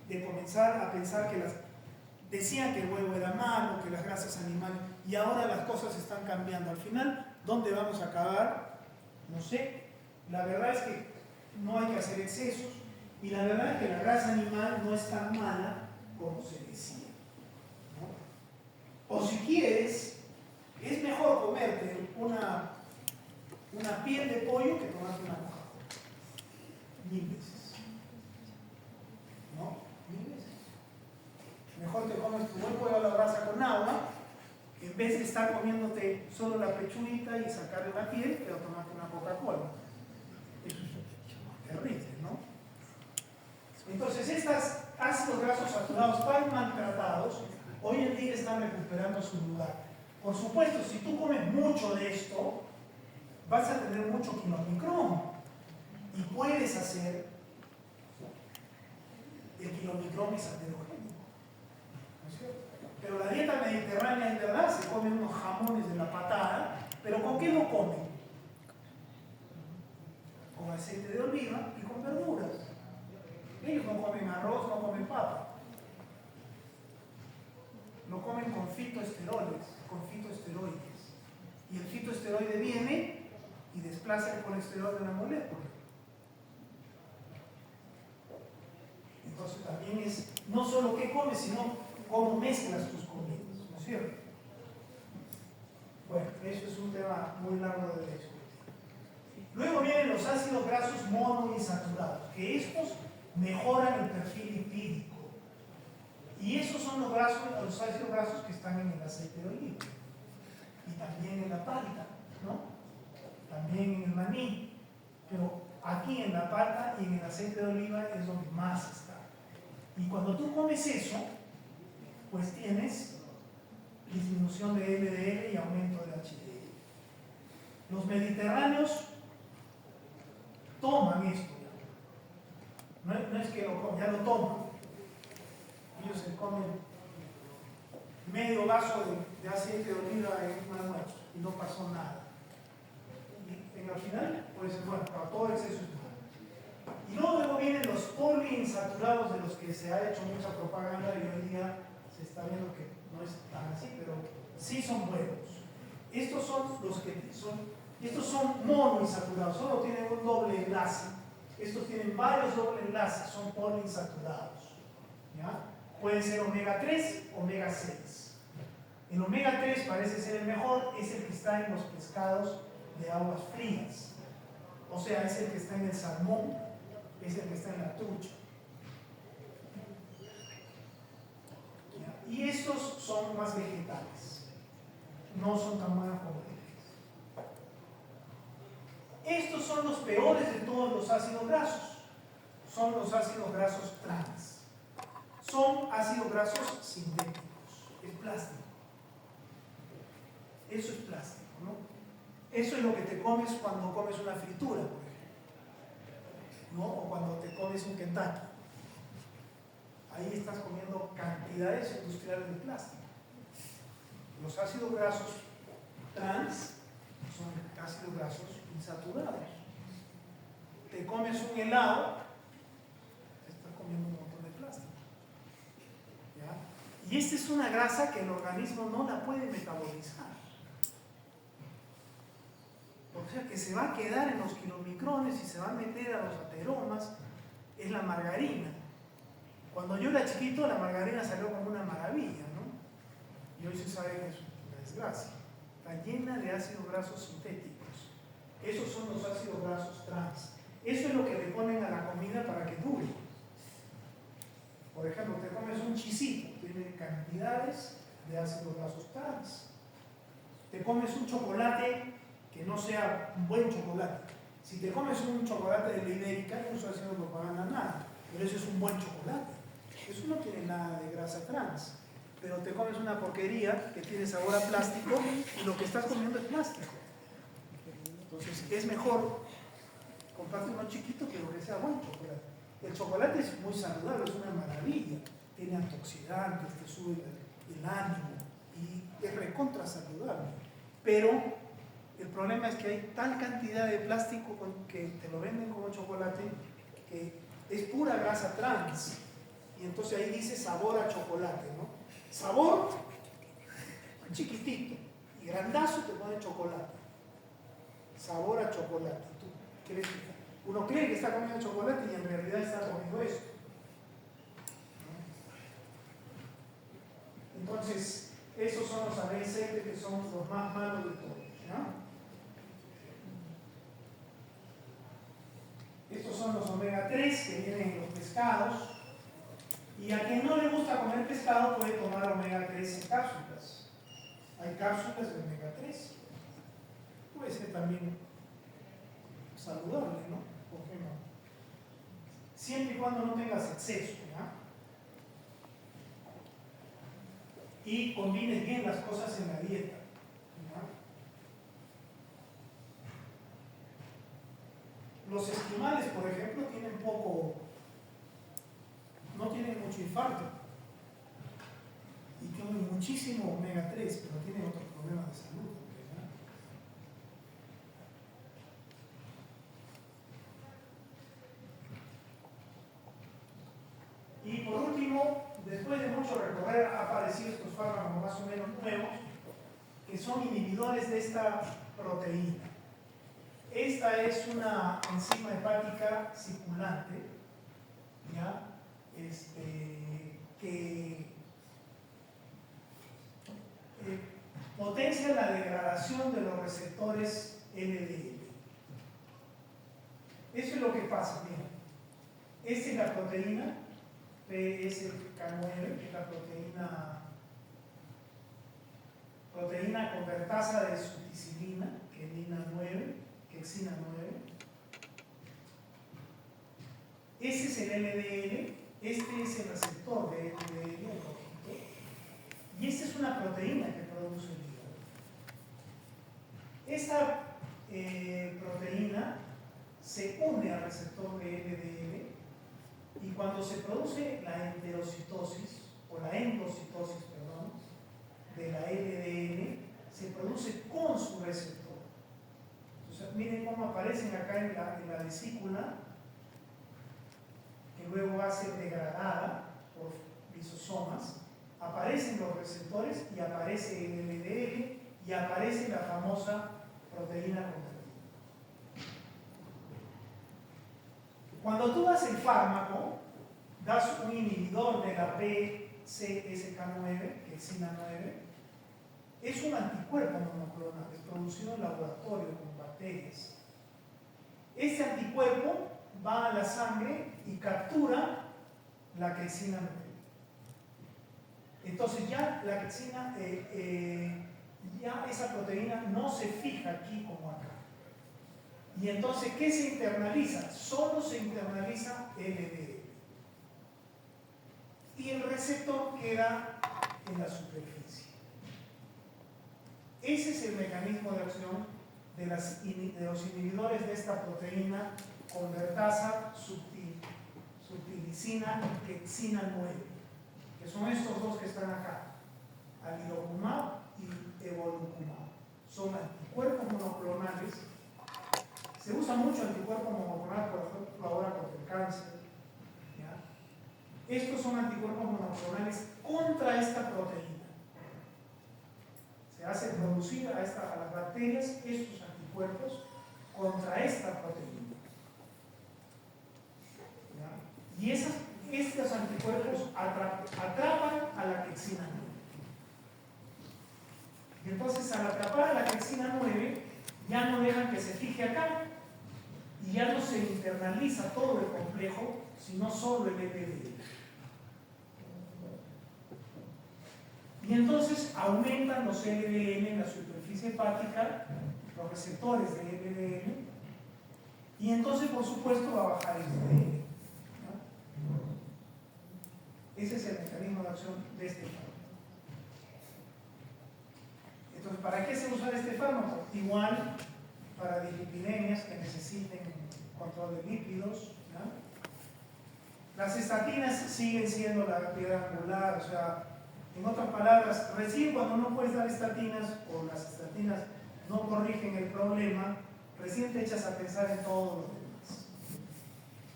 de comenzar a pensar que decían que el huevo era malo, que las grasas animales, y ahora las cosas están cambiando. Al final, ¿dónde vamos a acabar? No sé. La verdad es que no hay que hacer excesos y la verdad es que la grasa animal no es tan mala como se decía, ¿no? O si quieres, es mejor comerte una piel de pollo que tomarte una Coca-Cola. 1000 veces. ¿No? 1000 veces. Mejor te comes tu buen pollo a la brasa con agua, en vez de estar comiéndote solo la pechuguita y sacarle la piel, pero tomarte una Coca-Cola. Eso es terrible, ¿no? Entonces, estos ácidos grasos saturados tan maltratados, hoy en día están recuperando su lugar. Por supuesto, si tú comes mucho de esto, vas a tener mucho kilomicrón y puedes hacer el kilomicrón es heterogéneo, ¿no es cierto? Pero la dieta mediterránea en verdad se comen unos jamones de la patada, pero ¿con qué lo comen? Con aceite de oliva y con verduras. Ellos no comen arroz, no comen papa. Lo comen con fitoesteroides, y el fitoesteroide viene y desplaza el colesterol de la molécula. Entonces también es no solo qué comes, sino cómo mezclas tus comidas, ¿no es cierto? Bueno, eso es un tema muy largo de discutir. Luego vienen los ácidos grasos monoinsaturados, que estos mejoran el perfil lipídico. Y esos son los ácidos grasos que están en el aceite de oliva. Y también en la palta, ¿no? También en el maní. Pero aquí en la palta y en el aceite de oliva es donde más está. Y cuando tú comes eso, pues tienes disminución de LDL y aumento del HDL. Los mediterráneos toman esto. No es que lo comen, ya lo toman. Ellos se comen medio vaso de aceite de oliva en un almuerzo y no pasó nada. Y al final, pues bueno, para todo exceso es malo. Y luego vienen los poliinsaturados de los que se ha hecho mucha propaganda y hoy día se está viendo que no es tan así, pero sí son buenos. Estos son monoinsaturados, solo tienen un doble enlace. Estos tienen varios dobles enlaces, son poliinsaturados. ¿Ya? Pueden ser omega 3, omega 6. El omega 3 parece ser el mejor, es el que está en los pescados de aguas frías. O sea, es el que está en el salmón, es el que está en la trucha. ¿Ya? Y estos son más vegetales, no son tan buenos como ellos. Estos son los peores de todos los ácidos grasos. Son los ácidos grasos trans. Son ácidos grasos sintéticos. Es plástico. Eso es plástico, ¿no? Eso es lo que te comes cuando comes una fritura, por ejemplo, ¿no? O cuando te comes un Kentucky. Ahí estás comiendo cantidades industriales de plástico. Los ácidos grasos trans son ácidos grasos insaturados. Te comes un helado, estás comiendo un montón de plástico. ¿Ya? Y esta es una grasa que el organismo no la puede metabolizar. O sea que se va a quedar en los kilomicrones y se va a meter a los ateromas, es la margarina. Cuando yo era chiquito, la margarina salió como una maravilla, ¿no? y hoy se sabe que es una desgracia, está llena de ácidos grasos sintéticos. Esos son los ácidos grasos trans. Eso es lo que le ponen a la comida para que dure. Por ejemplo, te comes un chisito, tiene cantidades de ácidos grasos trans. Te comes un chocolate que no sea un buen chocolate. Si te comes un chocolate de la Ibérica, no estoy haciendo propaganda nada, pero eso es un buen chocolate. Eso no tiene nada de grasa trans. Pero te comes una porquería que tiene sabor a plástico y lo que estás comiendo es plástico. Entonces es mejor comprarte uno chiquito que lo que sea buen chocolate. El chocolate es muy saludable, es una maravilla. Tiene antioxidantes, te sube el ánimo y es recontra saludable. Pero el problema es que hay tal cantidad de plástico que te lo venden como chocolate que es pura grasa trans. Y entonces ahí dice sabor a chocolate, ¿no? Sabor chiquitito y grandazo te pone chocolate. Sabor a chocolate. ¿Tú crees que uno cree que está comiendo chocolate y en realidad está comiendo esto? Entonces, esos son los ABCD que son los más malos de todos, ¿no? Estos son los omega 3 que vienen en los pescados. Y a quien no le gusta comer pescado puede tomar omega 3 en cápsulas. Hay cápsulas de omega 3. Puede ser también saludable, ¿no? ¿Por qué no? Siempre y cuando no tengas exceso, ¿ya? Y combines bien las cosas en la dieta, ¿ya? Los esquimales, por ejemplo, no tienen mucho infarto y tienen muchísimo omega 3, pero tienen otros problemas de salud. Y por último, después de mucho recorrer, han aparecido estos fármacos más o menos nuevos, que son inhibidores de esta proteína. Esta es una enzima hepática circulante, ¿ya? Que potencia la degradación de los receptores LDL. Eso es lo que pasa, miren. Esta es la proteína PSK9, que es la proteína convertasa de suticilina, que es lina 9, que exina 9. Ese es el LDL, este es el receptor de LDL, y esta es una proteína que produce el hígado. Esta proteína se une al receptor de LDL y cuando se produce la enterocitosis, o la endocitosis, perdón, de la LDL, se produce con su receptor. Entonces, miren cómo aparecen acá en la vesícula, que luego va a ser degradada por lisosomas. Aparecen los receptores y aparece el LDL y aparece la famosa proteína convertida. Cuando tú das el fármaco, das un inhibidor de la PCSK9, que es SINA9, es un anticuerpo monoclonal, es producido en laboratorio con bacterias. Este anticuerpo va a la sangre y captura la quexina 9. Entonces ya la quexina, ya esa proteína no se fija aquí como acá. Y entonces, ¿qué se internaliza? Solo se internaliza LDL. Y el receptor queda en la superficie. Ese es el mecanismo de acción de los inhibidores de esta proteína convertasa subtilicina quexina 9, que son estos dos que están acá, alirocumab y evolucumab. Son anticuerpos monoclonales. Se usa mucho anticuerpo monoclonal, por ejemplo, ahora contra el cáncer. ¿Ya? Estos son anticuerpos monoclonales contra esta proteína. Se hace producir a las bacterias estos anticuerpos contra esta proteína. ¿Ya? Y estos anticuerpos atrapan a la quexina 9. Y entonces al atrapar a la trexina 9, ya no dejan que se fije acá y ya no se internaliza todo el complejo, sino solo el EPDL. Y entonces aumentan los LDL en la superficie hepática, los receptores de LDL, y entonces por supuesto va a bajar el LDL. ¿No? Ese es el mecanismo de acción de este fármaco. Entonces, ¿para qué se usa este fármaco? Igual para dislipidemias que necesiten control de lípidos. ¿No? Las estatinas siguen siendo la piedra angular, o sea, en otras palabras, recién cuando no puedes dar estatinas o las estatinas no corrigen el problema, recién te echas a pensar en todo lo demás.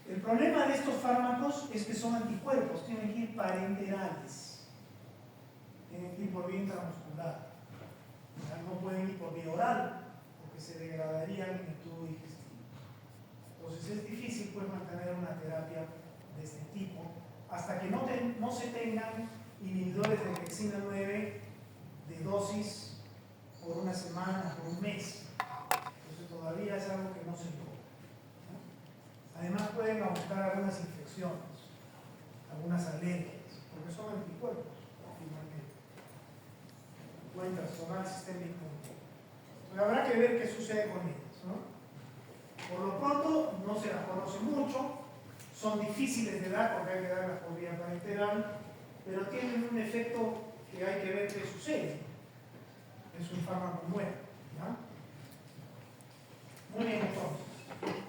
El problema de estos fármacos es que son anticuerpos, tienen que ir parenterales, tienen que ir por vía intramuscular, o sea, no pueden ir por vía oral, porque se degradarían en el tubo digestivo. Entonces es difícil pues mantener una terapia de este tipo hasta que no se tengan inhibidores de trexina 9 de dosis por una semana, por un mes. Entonces todavía es algo que no se logra, ¿no? Además pueden aumentar algunas infecciones, algunas alergias, porque son anticuerpos, finalmente. Pueden trastornar el sistema inmune. Entonces habrá que ver qué sucede con ellas, ¿no? Por lo pronto no se las conoce mucho, son difíciles de dar porque hay que darlas por vía parenteral, pero tienen un efecto que hay que ver qué sucede. Es un fármaco nuevo, ¿ya? Muy bien, entonces.